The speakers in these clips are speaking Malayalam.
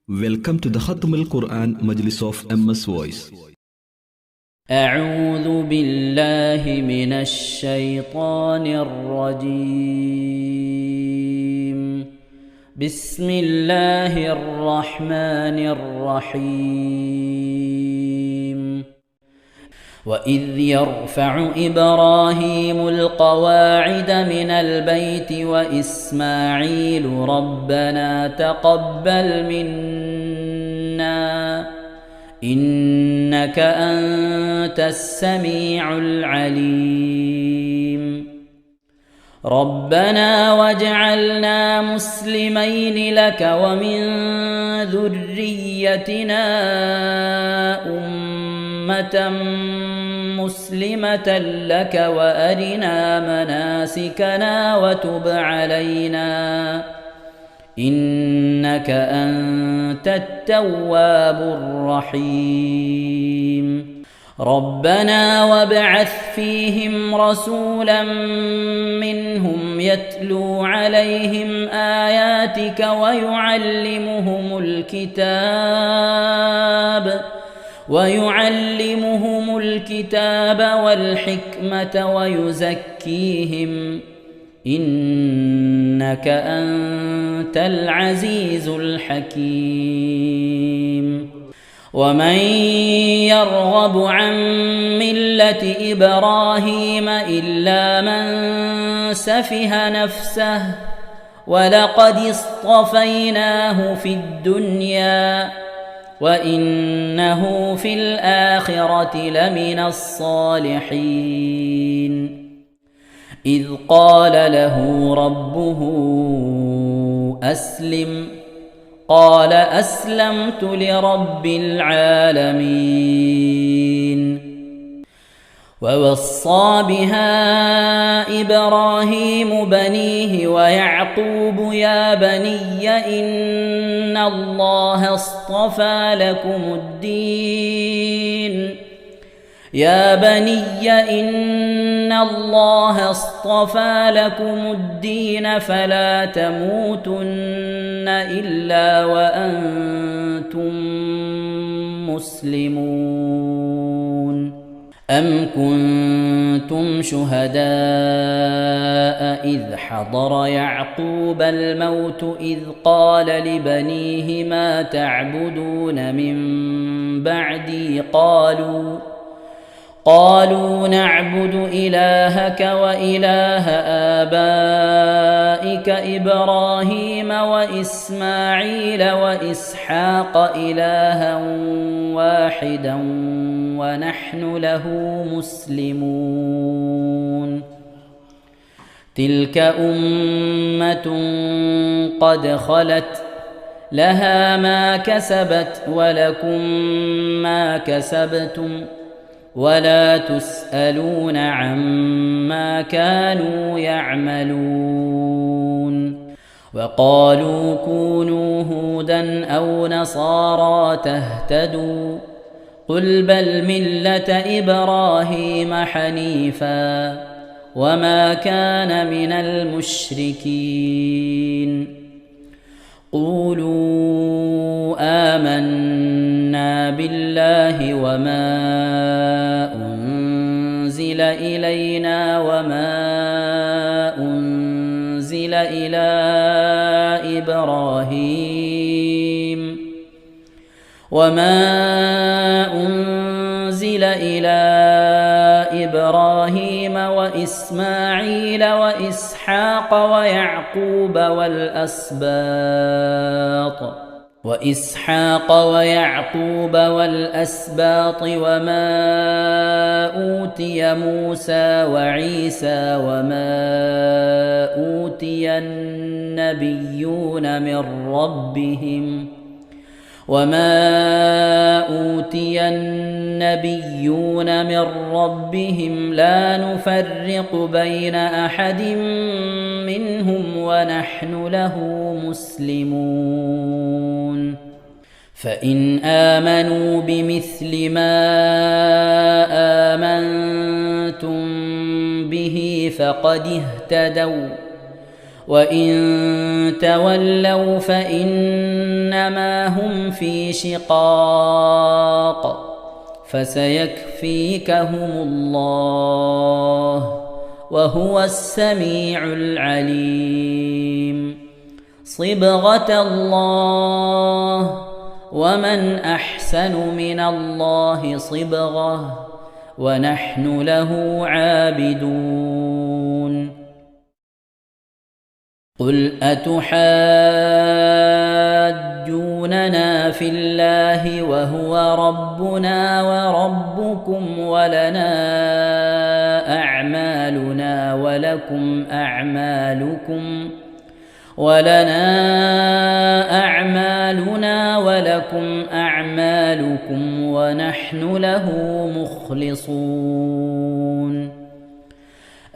Welcome to the Khatm al-Quran Majlis of MS Voice. أعوذ بالله من الشيطان الرجيم. بسم الله الرحمن الرحيم. وإذ يرفع إبراهيم القواعد من البيت وإسماعيل ربنا تقبل منا إنك أنت السميع العليم. ربنا واجعلنا مسلمين لك ومن ذريتنا أمة مسلمة لك وأرنا مناسكنا وتب علينا إنك أنت التواب الرحيم. ربنا وابعث فيهم رسولا منهم يتلو عليهم آياتك ويعلمهم الكتاب والحكمة ويزكيهم إنك أنت العزيز الحكيم. ومن يرغب عن ملة إبراهيم إلا من سفه نفسه ولقد اصطفيناه في الدنيا وإنه في الآخرة لمن الصالحين. إذ قال له ربه أسلم قال أسلمت لرب العالمين. ووصى بها إبراهيم بنيه ويعقوب يا بني إن الله اصطفى لكم الدين فلا تموتن إلا وأنتم مسلمون. أم كنتم شهداء إذ حضر يعقوب الموت إذ قال لبنيه ما تعبدون من بعدي قالوا نعبد إلهك وإله آبائك إبراهيم وإسماعيل وإسحاق إلها واحدا ونحن له مسلمون. تلك أمة قد خلت لها ما كسبت ولكم ما كسبتم ولا تسألون عما كانوا يعملون. وقالوا كونوا هودا أو نصارى تهتدوا قل بل ملة إبراهيم حنيفا وما كان من المشركين. قولوا آمنا بالله وما أنزل إلينا وما أنزل إلى إبراهيم وإسماعيل وإسحاق ويعقوب والأسباط وما أوتي موسى وعيسى وما أوتي النبيون من ربهم لا نفرق بين أحد منهم ونحن له مسلمون. فإن آمنوا بمثل ما آمنتم به فقد اهتدوا وإن تولوا فإنما هم في شقاق فسيكفيكهم الله وهو السميع العليم صبغة الله ومن أحسن من الله صبغة ونحن له عابدون قل أتحاجوننا في الله وهو ربنا وربكم ولنا أعمالنا ولكم أعمالكم ونحن له مخلصون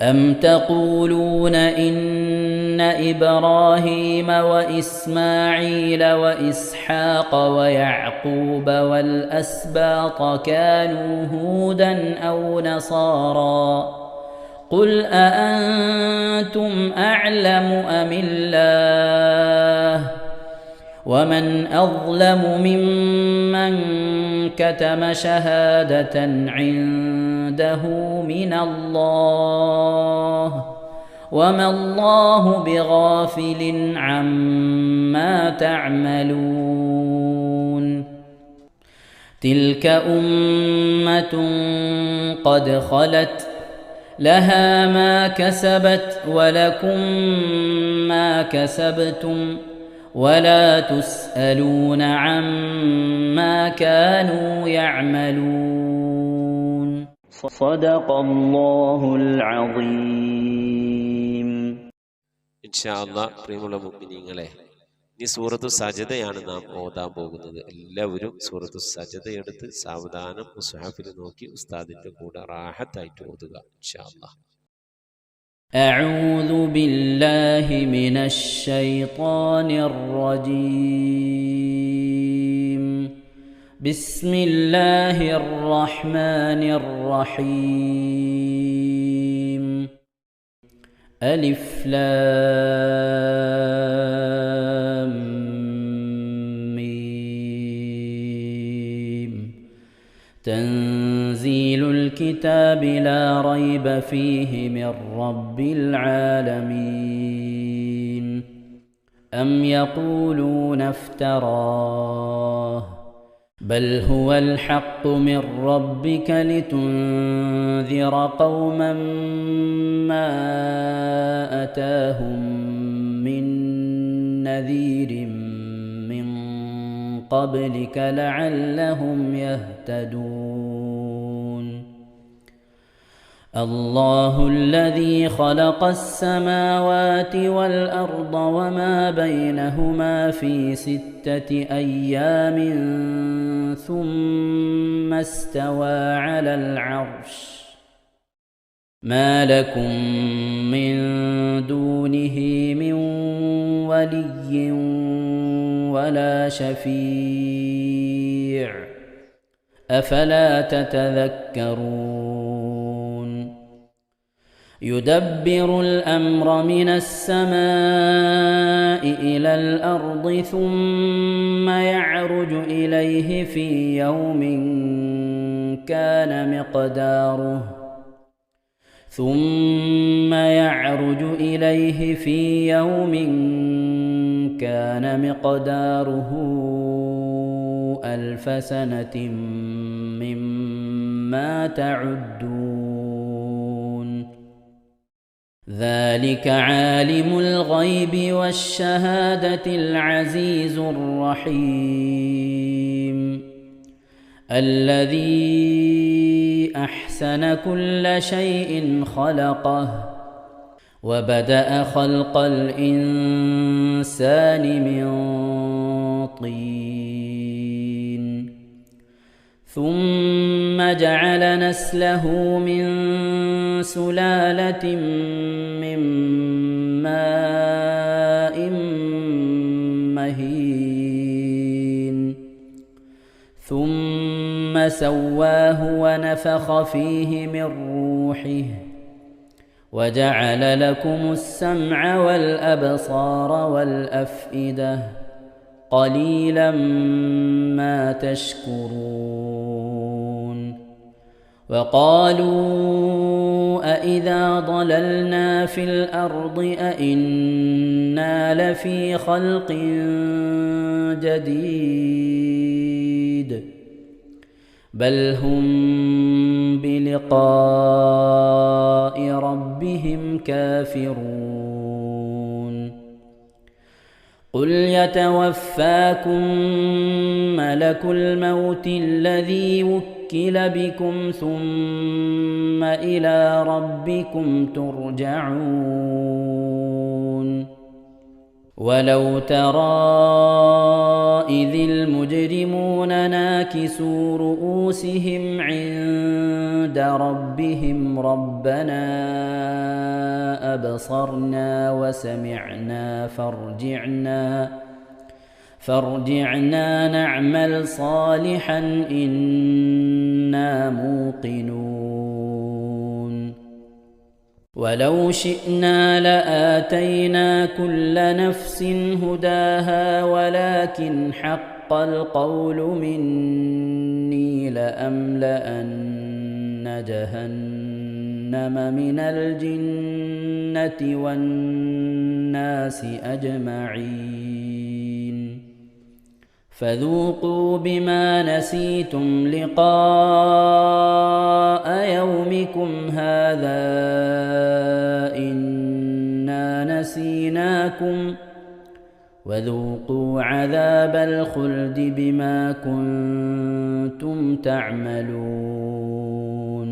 أم تقولون إن إبراهيم وإسماعيل وإسحاق ويعقوب والأسباط كانوا هودا أو نصارى قل أأنتم أعلم أم الله ومن أظلم ممن كتم شهادة عنده من الله وما الله بغافل عما تعملون تلك أمة قد خلت لها ما كسبت ولكم ما كسبتم ولا تسألون عما كانوا يعملون صدق الله العظيم ഇൻഷാ അല്ലാഹ് പ്രിയമുള്ള മുഅ്മിനീങ്ങളെ ഈ സൂറത്തു സജദയാണ് നാം ഓതാൻ പോകുന്നത്. എല്ലാവരും സൂറത്തു സജദ എടുത്ത് സാവധാനം മുസ്ഹഫിൽ നോക്കി ഉസ്താദിന്റെ കൂടെ റാഹത്തായിട്ട് ഓതുക ഇൻഷാ അല്ലാഹ്. أعوذ بالله من الشيطان الرجيم بسم الله الرحمن الرحيم ألف لام ميم تنزيل الكتاب لا ريب فيه من رب العالمين أم يقولون افتراه بل هو الحق من ربك لتنذر قوما ما أتاهم من نذير من قبلك لعلهم يهتدون الله الذي خلق السماوات والأرض وما بينهما في 6 أيام ثم استوى على العرش ما لكم من دونه من ولي ولا شفيع أفلا تتذكرون يدبر الأمر من السماء إلى الأرض ثم يعرج إليه في يوم كان مقداره 1000 سنة مما تعدون ذلك عالم الغيب والشهادة العزيز الرحيم الذي أحسن كل شيء خلقه وبدأ خلق الإنسان من طين ثم جعل نسله من سلالة من ماء مهين ثم سواه ونفخ فيه من روحه وجعل لكم السمع والأبصار والأفئدة قليلا ما تشكرون وقالوا أإذا ضللنا في الأرض أإنا لفي خلق جديد بل هم بلقاء ربهم كافرون قل يتوفاكم ملك الموت الذي وكل بكم ثم إلى ربكم ترجعون ولو ترى إذ المجرمون ناكسوا رؤوسهم عند ربهم ربنا أبصرنا وسمعنا فارجعنا نعمل صالحا إنا موقنون ولو شئنا لآتينا كل نفس هداها ولكن حق القول مني لأملأن جهنم من الجنة والناس أجمعين فذوقوا بما نسيتم لقاء يومكم هذا إنا نسيناكم وذوقوا عذاب الخلد بما كنتم تعملون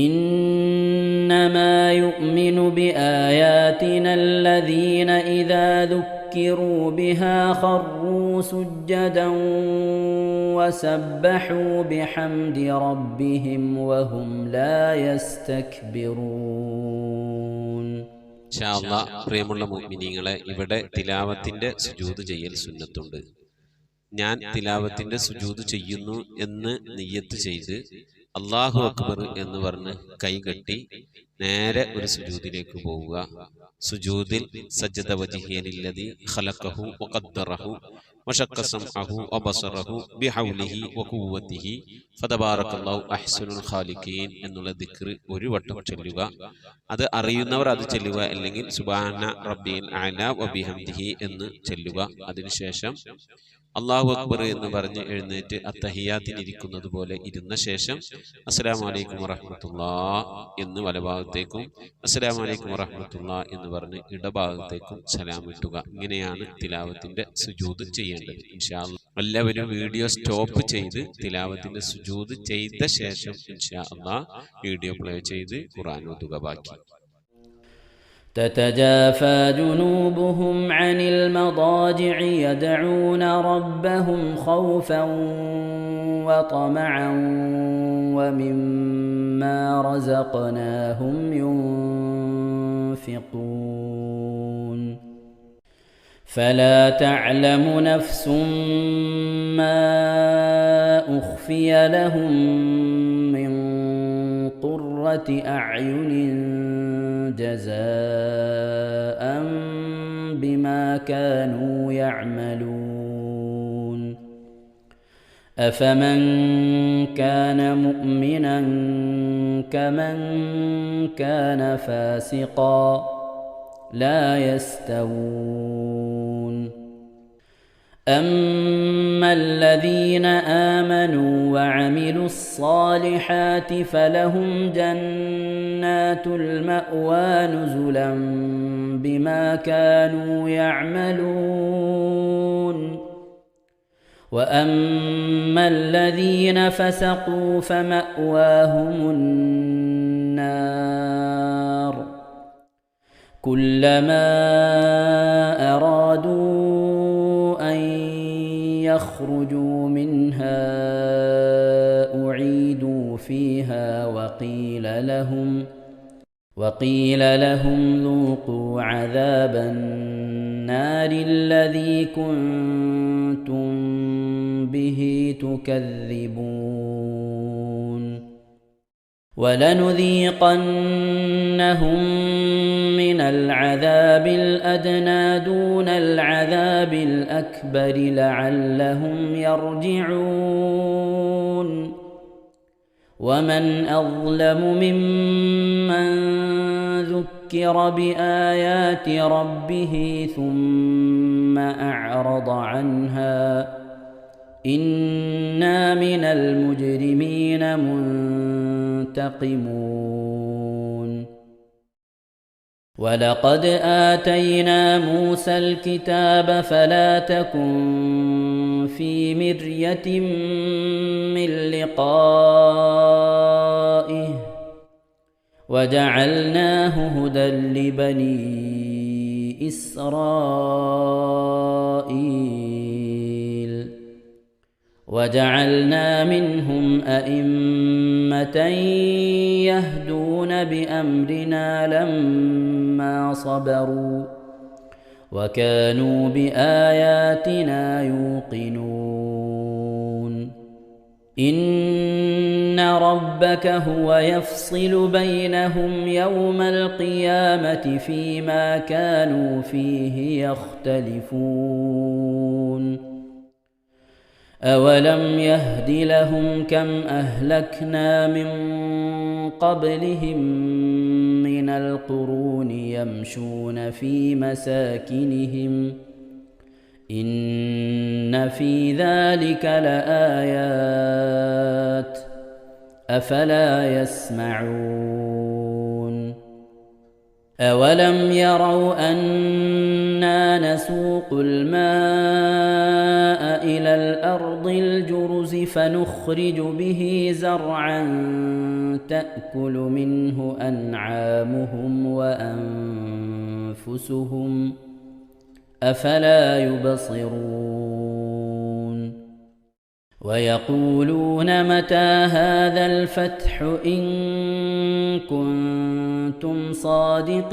إنما يؤمن بآياتنا الذين إذا ذكروا بها خروا سجدا وسبحوا بحمد ربهم وهم لا يستكبرون ഇൻഷാ അല്ലാഹ് പ്രിയമുള്ള മുഅ്മിനീങ്ങളെ, ഇവിടെ തിലാവത്തിന്റെ സുജൂദ് ചെയ്യൽ സുന്നത്തുണ്ട്. ഞാൻ തിലാവത്തിന്റെ സുജൂദ് ചെയ്യുന്നു എന്ന് നിയ്യത്ത് ചെയ്ത് അല്ലാഹു അക്ബർ എന്ന് പറഞ്ഞ് കൈകെട്ടി നേരെ ഒരു സുജൂദിലേക്ക് പോവുക. സുജൂദിൽ സജ്ജദ വജ്ഹിയലില്ലദി ഖലഖഹു വഖദ്ദറഹു വശഖ്ഖ സമഅഹു വബസറഹു ബിഹൗലിഹി വഖുവ്വതിഹി ഫതബാറകല്ലാഹു അഹ്സനുൽ ഖാലിഖീൻ എന്നുള്ള ദിക്ർ ഒരു വട്ടം ചൊല്ലുക. അത് അറിയുന്നവർ അത് ചൊല്ലുക, അല്ലെങ്കിൽ സുബ്ഹാന റബ്ബിൽ അഅല വബിഹംദിഹി എന്ന് ചൊല്ലുക. അതിനുശേഷം അല്ലാഹു അക്ബർ എന്ന് പറഞ്ഞ് എഴുന്നേറ്റ് അത്തഹിയാത്തിനിരിക്കുന്നത് പോലെ ഇരുന്ന ശേഷം അസ്സലാമു അലൈക്കും വറഹ്മത്തുള്ളാഹ് എന്ന് വലഭാഗത്തേക്കും അസ്സലാമു അലൈക്കും വറഹ്മത്തുള്ളാഹ് എന്ന് പറഞ്ഞ് ഇടഭാഗത്തേക്കും സലാം ഇട്ടുക. ഇങ്ങനെയാണ് തിലാവത്തിന്റെ സുജൂദ് ചെയ്യേണ്ടത്. ഇൻഷാ അല്ലാഹ് എല്ലാവരും വീഡിയോ സ്റ്റോപ്പ് ചെയ്ത് തിലാവത്തിന്റെ സുജൂദ് ചെയ്ത ശേഷം ഇൻഷാ അല്ലാഹ് വീഡിയോ പ്ലേ ചെയ്ത് ഖുർആൻ ഓതുക. ബാക്കി تتجافى جنوبهم عن المضاجع يدعون ربهم خوفا وطمعا ومما رزقناهم ينفقون فلا تعلم نفس ما أخفي لهم من قرة أعين جزاء بما كانوا يعملون أفمن كان مؤمنا كمن كان فاسقا لا يستوون أما الذين آمنوا وعملوا الصالحات فلهم جنات المأوى نزلا بما كانوا يعملون وأما الذين فسقوا فمأواهم النار كلما أرادوا أن يخرجوا منها أعيدوا فيها وقيل لهم ذوقوا عذاب النار الذي كنتم به تكذبون ولنذيقنهم من العذاب الأدنى دون العذاب الأكبر لعلهم يرجعون ومن أظلم ممن ذكر بآيات ربه ثم أعرض عنها إنا من المجرمين منتقمون ولقد آتينا موسى الكتاب فلا تكن في مرية من لقائه وجعلناه هدى لبني إسرائيل وجعلنا منهم أئمة يهدون بأمرنا لما صبروا وكانوا بآياتنا يوقنون إن ربك هو يفصل بينهم يوم القيامة فيما كانوا فيه يختلفون أولم يهد لهم كم أهلكنا من قبلهم من القرون يمشون في مساكنهم إن في ذلك لآيات أفلا يسمعون أولم يروا أنا نسوق الماء إلى الأرض الجرز فنخرج به زرعا تأكل منه أنعامهم وأنفسهم أفلا يبصرون ويقولون متى هذا الفتح إن كنتم صادقين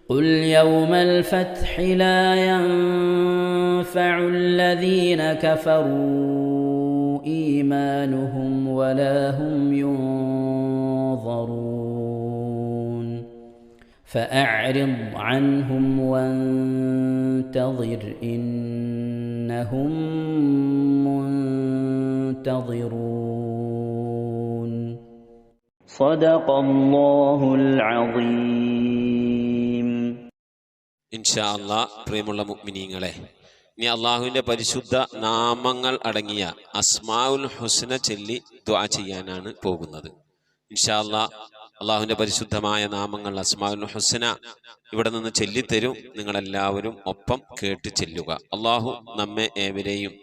قل يوم الفتح لا ينفع الذين كفروا إيمانهم ولا هم ينظرون فأعرض عنهم وانتظر إنهم منتظرون صدق الله العظيم. ഇൻഷാ അല്ലാഹ് പ്രിയമുള്ള മുഅ്മിനീങ്ങളെ, ഇനി അള്ളാഹുവിൻ്റെ പരിശുദ്ധ നാമങ്ങൾ അടങ്ങിയ അസ്മാഉൽ ഹുസ്ന ചൊല്ലി ദുആ ചെയ്യാനാണ് പോകുന്നത്. ഇൻഷാ അല്ലാഹ് അള്ളാഹുവിൻ്റെ പരിശുദ്ധമായ നാമങ്ങൾ അസ്മാഉൽ ഹുസ്ന ഇവിടെ നിന്ന് ചൊല്ലിത്തരും. നിങ്ങളെല്ലാവരും ഒപ്പം കേട്ട് ചെല്ലുക. അള്ളാഹു നമ്മെ ഏവരെയും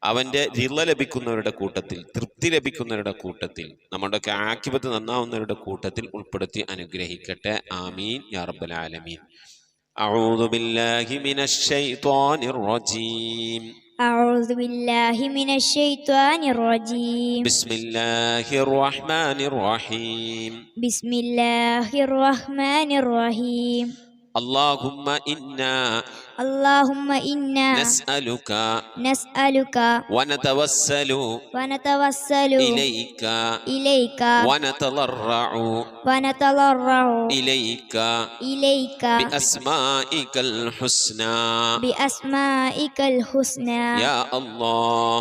അവൻ്റെ റിള ലഭിക്കുന്നവരുടെ കൂട്ടത്തിൽ, തൃപ്തി ലഭിക്കുന്നവരുടെ കൂട്ടത്തിൽ, നമ്മുടെയൊക്കെ ആഖിബത്ത് നന്നാവുന്നവരുടെ കൂട്ടത്തിൽ ഉൾപ്പെടുത്തി അനുഗ്രഹിക്കട്ടെ. ആമീൻ യാ റബ്ബൽ ആലമീൻ. أعوذ بالله من الشيطان الرجيم. أعوذ بالله من الشيطان الرجيم. بسم الله الرحمن الرحيم. بسم الله الرحمن الرحيم. اللهم إنا نسألك ونتوسل إليك ونتضرع إليك بأسمائك الحسنى يا الله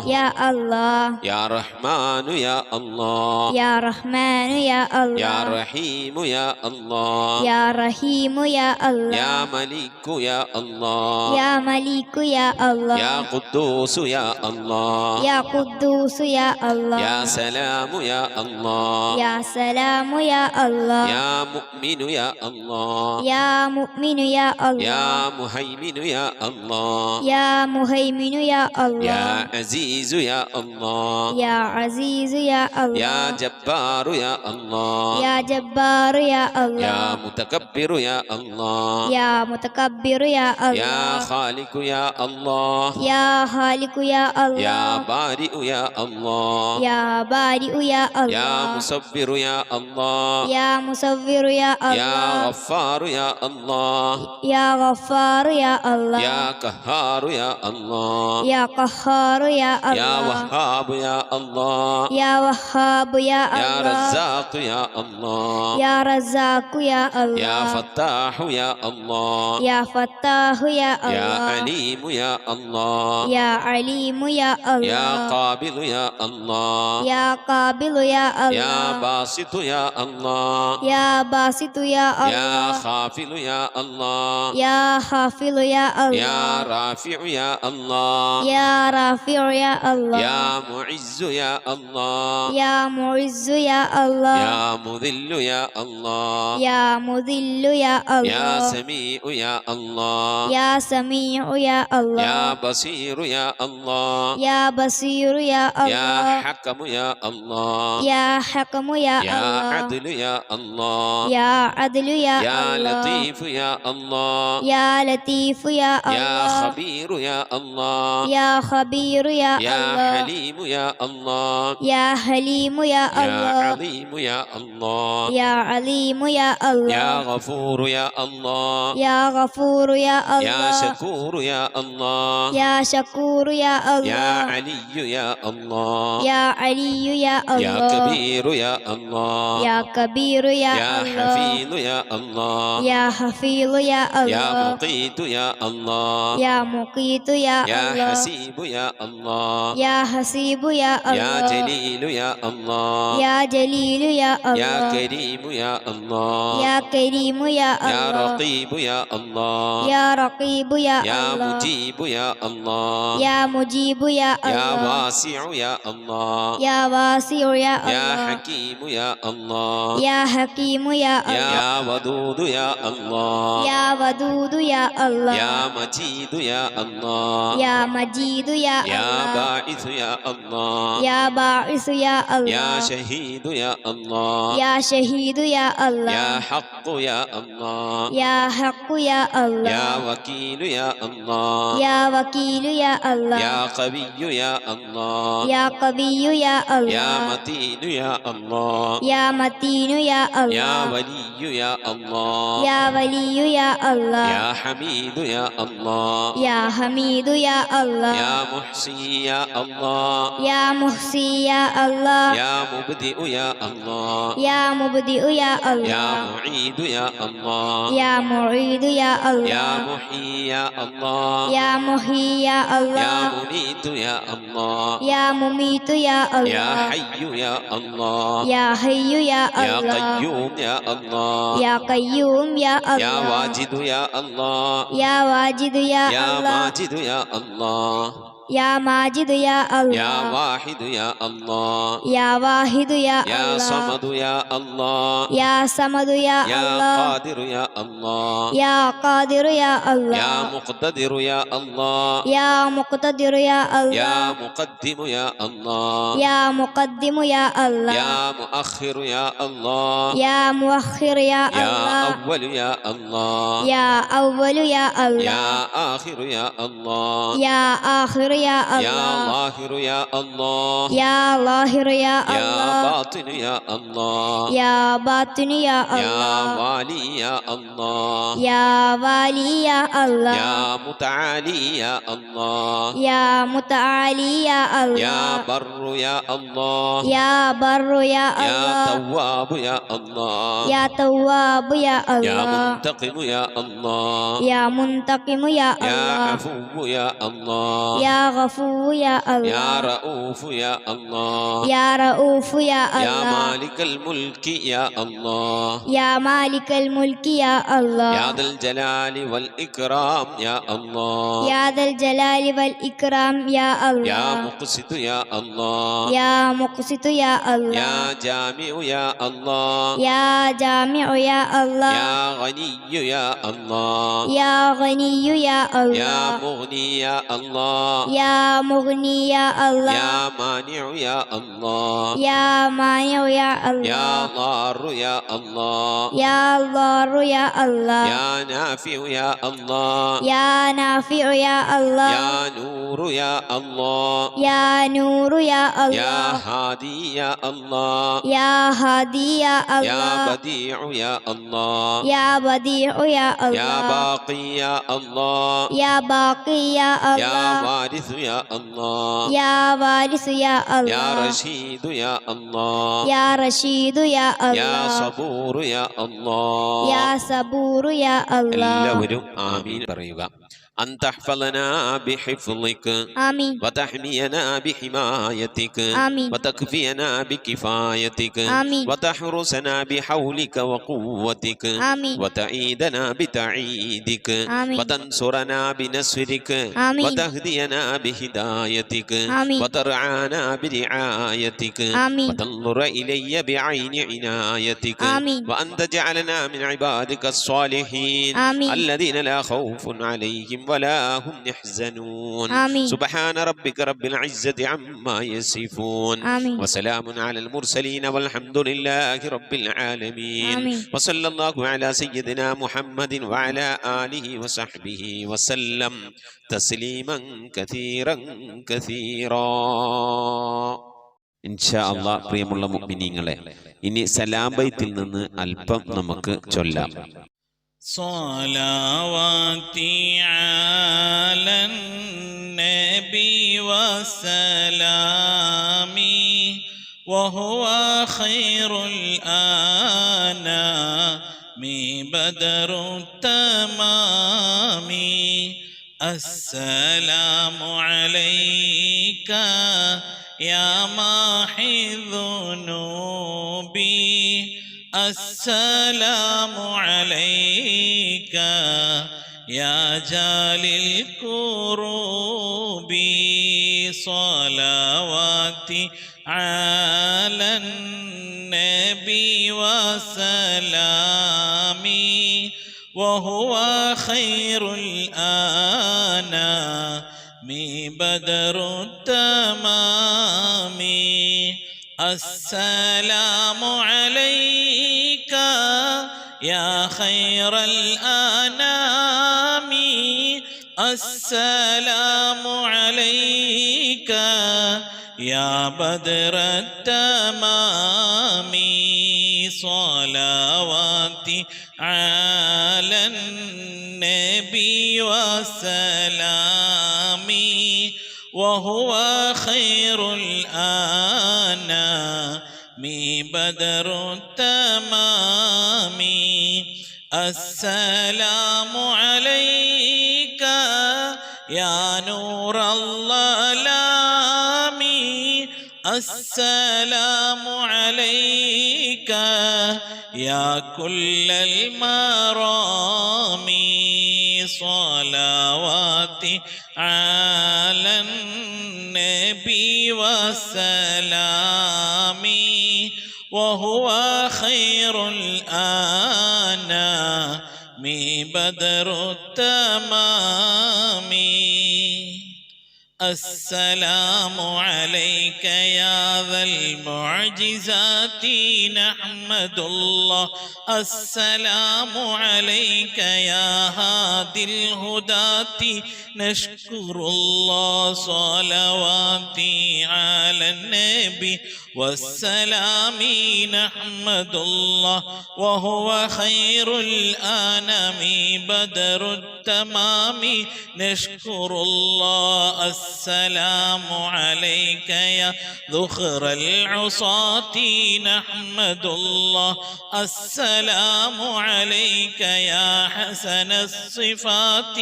يا رحمن يا الله يا رحمن يا الله يا رحيم يا الله يا رحيم يا الله يا ملك يا الله يا ملك يا الله يا قدوس يا الله يا قدوس يا الله يا سلام يا الله يا سلام يا الله يا مؤمن يا الله يا مؤمن يا الله يا مهيمن يا الله يا مهيمن يا الله يا عزيز يا الله يا عزيز يا الله يا جبار يا الله يا جبار يا الله يا متكبر يا الله يا متكبر يا الله يا خالق يا الله يا خالق يا الله يا بارئ يا الله يا بارئ يا الله يا مصبر يا الله يا مصور يا يا الله غفار يا الله يا غفار يا الله يا قهار يا الله يا قهار يا يا الله وهاب يا الله يا وهاب يا يا الله رزاق يا الله يا رزاق يا الله يا فتاح يا الله يا فتاح يا يا الله عليم يا الله يا عليم يا يا الله قابل يا الله يا قابل يا يا الله باسط يا الله يا باسط يا يا الله خافل يا الله يا حافظ يا يا الله رافع يا الله يا رافع يا الله يا معز يا الله يا معز يا الله يا مذل يا الله يا مذل يا يا الله سميع يا الله يا سميع يا الله يا بصير يا الله يا بصير يا يا الله حكم يا الله يا حكم يا يا الله عدل يا الله يا عدل يا يا الله لطيف يا الله يا لطيف يا يا الله خبير يا الله يا خبير يا يا الله حليم يا الله يا حليم يا يا الله عظيم يا الله يا عليم يا يا الله غفور يا الله يا غفور يا يا الله شكور يا الله يا شكور يا يا الله علي يا الله يا علي يا يا الله كبير يا الله يا كبير يا يا الله حفيظ يا الله يا حفيظ يا يا الله مقيت يا الله يا مقيت يا يا الله حسيب يا الله يا حسيب يا يا الله جليل يا الله يا جليل يا يا الله كريم يا الله يا كريم يا يا الله رقيب يا الله يا رقيب يا يا الله مجيب يا الله يا مجيب يا يا الله واسع يا الله يا واسع يا يا الله حكيم يا الله يا حكيم يا الله يا ودود يا الله يا ودود يا الله يا مجيد يا الله يا مجيد يا يا الله باعث يا الله يا باعث يا يا الله شهيد يا الله يا شهيد يا يا الله حق يا الله يا حق يا الله يا وكيل يا الله يا وكيل يا الله يا قوي يا الله يا قوي يا يا الله متين يا الله يا متين يا يا الله ولي يا الله يا ولي يا الله يا حميد يا الله يا حميد يا الله يا محصي يا الله يا محصي يا الله يا مبدئ يا الله يا مبدئ يا يا الله معيد يا الله يا معيد يا يا الله محيي يا الله يا محيي يا يا الله مميت يا الله يا مميت يا يا الله حي يا الله يا حي يا يا الله قيوم يا الله يا قيوم يا يا الله واجد يا الله يا واجد يا يا الله ماجد يا الله يا ماجد يا يا الله واحد يا الله يا واحد يا يا الله صمد يا الله يا صمد يا يا الله قادر يا الله يا قادر يا يا الله مقتدر يا الله يا مقتدر يا يا الله مقدم يا الله يا مقدم يا الله يا مؤخر يا الله يا مؤخر يا يا الله أول يا الله يا أول يا الله يا آخر يا الله يا آخر يا يا الله ظاهر يا الله يا ظاهر يا يا الله باطن يا الله يا باطن يا يا الله والي يا الله يا والي يا الله يا متعالي يا الله يا متعالي يا يا الله بر يا الله يا بر يا يا الله تواب يا الله يا تواب يا يا الله منتقم يا الله يا منتقم يا يا الله عفو يا الله يا غفور يا يا الله رؤوف يا الله يا رؤوف يا يا الله مالك الملك يا الله يا مالك الملك يا الله يا ذا الجلال والإكرام يا الله يا ذا الجلال والإكرام يا يا الله مقسط يا الله يا مقسط يا الله يا جامع يا الله يا جامع يا الله يا غني يا الله يا غني يا يا الله مغني يا الله يا مغني يا الله يا مانع يا الله يا مانع يا يا الله ضار يا الله يا الله بر يا الله يا نافع يا الله يا نافع يا الله يا نور يا الله يا نور يا يا الله هادي يا الله يا هادي يا يا الله بديع يا الله يا بديع يا يا الله باقي يا الله يا باقي يا يا الله وارث يا الله يا وارث يا يا الله رشيد يا الله يا رشيد يا يا الله صبور يا الله يا صبور يا الله എല്ലാവരും ആമീൻ പറയുക. أن تحفظنا بحفظك آمين وتحمينا بحمايتك آمين وتكفينا بكفايتك آمين وتحرسنا بحولك وقوتك آمين وتعيدنا بتعيدك آمين وتنصرنا بنصرك آمين وتهدينا بهدايتك آمين وترعانا برعايتك آمين وتنظر إلي بعين عنايتك آمين وأن تجعلنا من عبادك الصالحين آمين الذين لا خوف عليهم ولا هم يحزنون آمين سبحان ربك رب العزة عما يصفون آمين وسلام على المرسلين والحمد لله رب العالمين آمين وصلى الله على سيدنا محمد وعلى آله وصحبه وسلم تسليما كثيرا كثيرا. ഇൻഷാ അല്ലാഹ് പ്രിയമുള്ള മുഅ്മിനീങ്ങളെ, ഇനി സലാം ബൈത്തിൽ നിന്ന് അല്പം നമുക്ക് ചൊല്ലാം. صلواتي على النبي وسلامي وهو خير الأنام بدر التمام السلام عليك يا ماحي ذنوبي السلام عليك يا جالي الكروب صلواتي على النبي وسلامي وهو خير الأنام بدر التمام السلام عليك يا خير الأنام السلام عليك يا بدر التمام صلواتي على النبي وسلامي وهو خير الأنام بدر التمام السلام عليك يا نور الظلام السلام عليك يا كل المرام صلواتي على النبي وسلامي وهو خير الأنام بدر التمام السلام عليك يا ذا المعجزات نحمد الله السلام عليك يا هادي الهداة نشكر الله صلواتي على النبي والسلام نحمد الله وهو خير الأنام بدر التمام نشكر الله السلام عليك يا ذخر العصاة نحمد الله السلام عليك يا حسن الصفات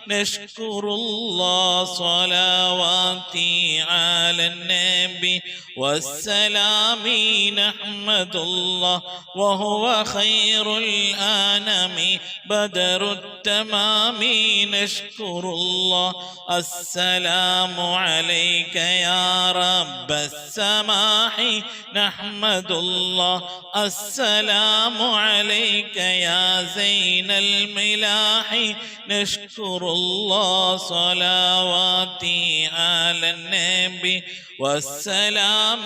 نشكر الله صلواتي على النبي والسلام نحمد الله وهو خير الأنام بدر التمام نشكر الله السلام عليك يا رب السماح نحمد الله السلام عليك يا زين الملاح نشكر الله صلواتي على النبي والسلام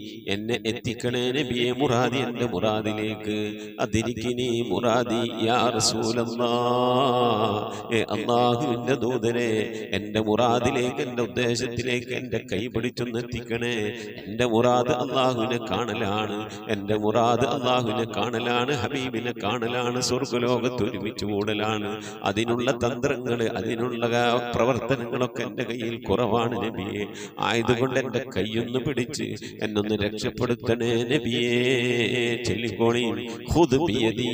എന്നെ എത്തിക്കണേ നബിയെ മുറാദി എൻ്റെ മുറാദിലേക്ക്. അദ്രിക്നി മുറാദി യാ റസൂലല്ലാഹ്. അല്ലാഹുവിൻ്റെ ദൂതനെ എൻ്റെ മുറാദിലേക്ക്, എൻ്റെ ഉദ്ദേശത്തിലേക്ക് എൻ്റെ കൈ പിടിച്ചൊന്ന് എത്തിക്കണേ. എൻ്റെ മുറാദ് അല്ലാഹുവിനെ കാണലാണ്, എൻ്റെ മുറാദ് അല്ലാഹുവിനെ കാണലാണ്, ഹബീബിനെ കാണലാണ്, സ്വർഗ്ഗലോകത്ത് ഒരുമിച്ച് കൂടലാണ്. അതിനുള്ള തന്ത്രങ്ങൾ, അതിനുള്ള പ്രവർത്തനങ്ങളൊക്കെ എൻ്റെ കയ്യിൽ കുറവാണ് നബിയെ. ആയതുകൊണ്ട് എൻ്റെ കൈയൊന്ന് പിടിച്ച് എന്നൊന്ന് രക്ഷപ്പെടുത്തണേ നബിയെ. ചൊല്ലിക്കോളി. ഖുദ് ബിയദീ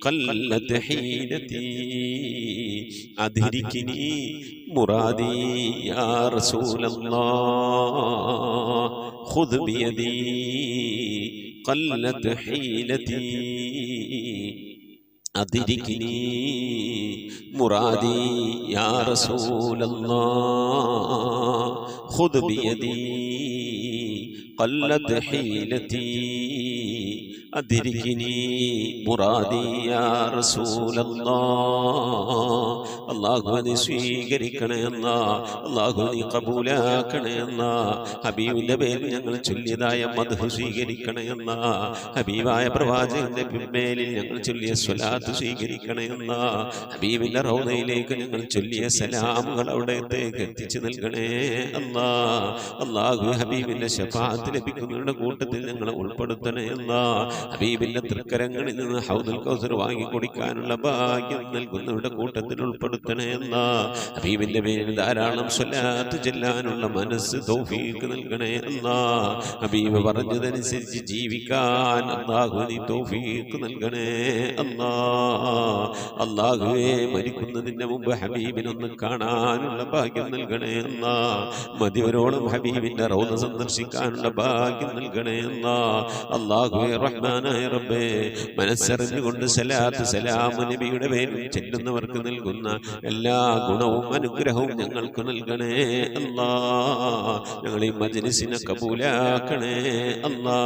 ഖല്ലത് ഹീനതീ അദ്രിക്നി മുറാദി യാ റസൂലല്ലാഹ്. ഖുദ് ബിയദീ ഖല്ലത് ഹീനതീ അദ്രിക്നി മുറാദി യാ റസൂലല്ലാഹ്. ഖുദ് ബിയദീ ഖല്ലത് ഹീലതീ അദ്രിക്നി മുറാദി യാ റസൂലല്ലാഹ്. അല്ലാഹുവിനെ സ്വീകരിക്കണേ അല്ലാ, അല്ലാഹുവിനെ കബൂലാക്കണേ അല്ലാ. ഹബീബിന്റെ പേരിൽ ഞങ്ങൾ ചൊല്ലിയതായ മദ്ഹ് സ്വീകരിക്കണേ അല്ലാ. ഹബീബായ പ്രവാചകന്റെ മേലിൽ ഞങ്ങൾ ചൊല്ലിയ സ്വലാത്ത് സ്വീകരിക്കണേ അല്ലാ. ഹബീബിന്റെ റൗദയിലേക്ക് ഞങ്ങൾ ചൊല്ലിയ സലാമുകൾ അവിടത്തേക്ക് എത്തിച്ചു നൽകണേ അല്ലാ. അല്ലാഹു ഹബീബിന്റെ ശഫാഅത്ത് ലഭിക്കുന്നവരുടെ കൂട്ടത്തിൽ ഞങ്ങളെ ഉൾപ്പെടുത്തണേ അല്ലാ. ഹബീബിന്റെ തൃക്കരങ്ങളിൽ നിന്ന് ഹൗദുൽ കൗസർ വാങ്ങി കുടിക്കാനുള്ള ഭാഗ്യം നൽകുന്നവരുടെ കൂട്ടത്തിൽ ഉൾപ്പെടുത്തണേ അല്ലാ. ഹബീബിന്റെ പേരിൽ ധാരാളം സ്വലാത്ത് ചെല്ലാനുള്ള മനസ്സ് തൗഫീഖ് നൽകണേ അല്ലാ. ഹബീബ് പറഞ്ഞതനുസരിച്ച് ജീവിക്കാൻ അല്ലാഹു നീ തൗഫീഖ് നൽകണേ അല്ലാ. അല്ലാഹുവേ, മരിക്കുന്നതിന്റെ മുമ്പ് ഹബീബിനൊന്ന് കാണാനുള്ള ഭാഗ്യം നൽകണേ അല്ലാ. മതിവരോളം ഹബീബിന്റെ റൗദ സന്ദർശിക്കാനുള്ള ഭാഗ്യം നൽകണേ അല്ലാ. അല്ലാഹുവേ റഹ്മാനായ റബ്ബേ, മനസ്സറിഞ്ഞുകൊണ്ട് സലാത്ത് സലാം നബിയുടെ പേരിൽ ചെല്ലുന്നവർക്ക് നൽകുന്ന എല്ലാ ഗുണവും അനുഗ്രഹവും ഞങ്ങൾക്ക് നൽകണേ അല്ലാ. ഞങ്ങൾ ഈ മജ്ലിസിനെ കബൂലാക്കണേ അല്ലാ.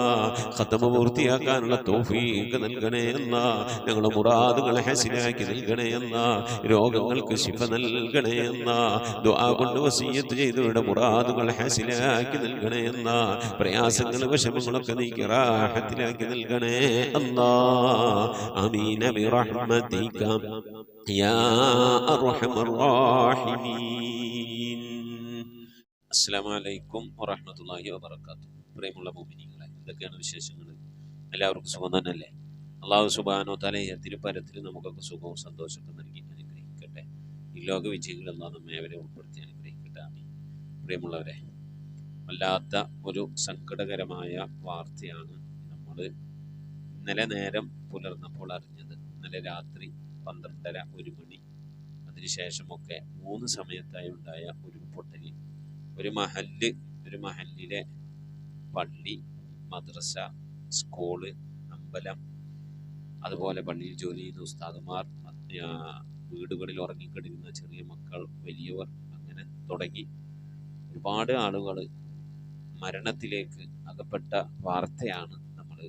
ഖത്മ പൂർത്തിയാക്കാനുള്ള തൗഫീഖ് നൽകണേ അല്ലാ. ഞങ്ങളുടെ മുറാദുകളെ ഹസിലാക്കി നൽകണേ അല്ലാ. രോഗങ്ങൾക്ക് ശിഫ നൽകണേ അല്ലാ. ദുആ കൊണ്ട് വസിയ്യത്ത് ചെയ്തവരുടെ മുറാദുകൾ ഹസിലാക്കി നൽകണേ അല്ലാ. പ്രയാസങ്ങൾ വിഷമങ്ങളൊക്കെ നീക്കി റാഹത്തിലാക്കി നൽകണേ അല്ലാ. ആമീൻ ബിറഹ്മതിക യാ അർഹമർ റഹീമീൻ. അസ്സലാമു അലൈക്കും വറഹ്മത്തുള്ളാഹി വബറകാതുഹു. പ്രിയമുള്ള മുഅ്മിനീങ്ങളെ, എന്തൊക്കെയാണ് വിശേഷങ്ങൾ? എല്ലാവർക്കും സുഖം തന്നെയല്ലേ? അല്ലാഹു സുബ്ഹാനഹു വ തആല തിരുപ്പരത്തിൽ നമുക്കൊക്കെ സുഖവും സന്തോഷമൊക്കെ നൽകി അനുഗ്രഹിക്കട്ടെ. ഈ ലോക വിജയികൾ അല്ലാഹു നമ്മെ അവരെ ഉൾപ്പെടുത്തി അനുഗ്രഹിക്കട്ടെ. ആമീൻ. പ്രിയമുള്ളവരെ, വല്ലാത്ത ഒരു സങ്കടകരമായ വാർത്തയാണ് നമ്മൾ ഇന്നലെ നേരം പുലർന്നപ്പോൾ അറിഞ്ഞത്. ഇന്നലെ രാത്രി 12:30, 1 മണി, അതിനുശേഷമൊക്കെ 3 സമയത്തായി ഉണ്ടായ ഉരുൾപൊട്ടലിൽ ഒരു മഹല്ലിലെ പള്ളി, മദ്രസ, സ്കൂള്, അമ്പലം, അതുപോലെ പള്ളിയിൽ ജോലി ചെയ്യുന്ന ഉസ്താദുമാർ, വീടുകളിൽ ഉറങ്ങിക്കിടക്കുന്ന ചെറിയ മക്കൾ, വലിയവർ, അങ്ങനെ തുടങ്ങി ഒരുപാട് ആളുകൾ മരണത്തിലേക്ക് അകപ്പെട്ട വാർത്തയാണ് നമ്മൾ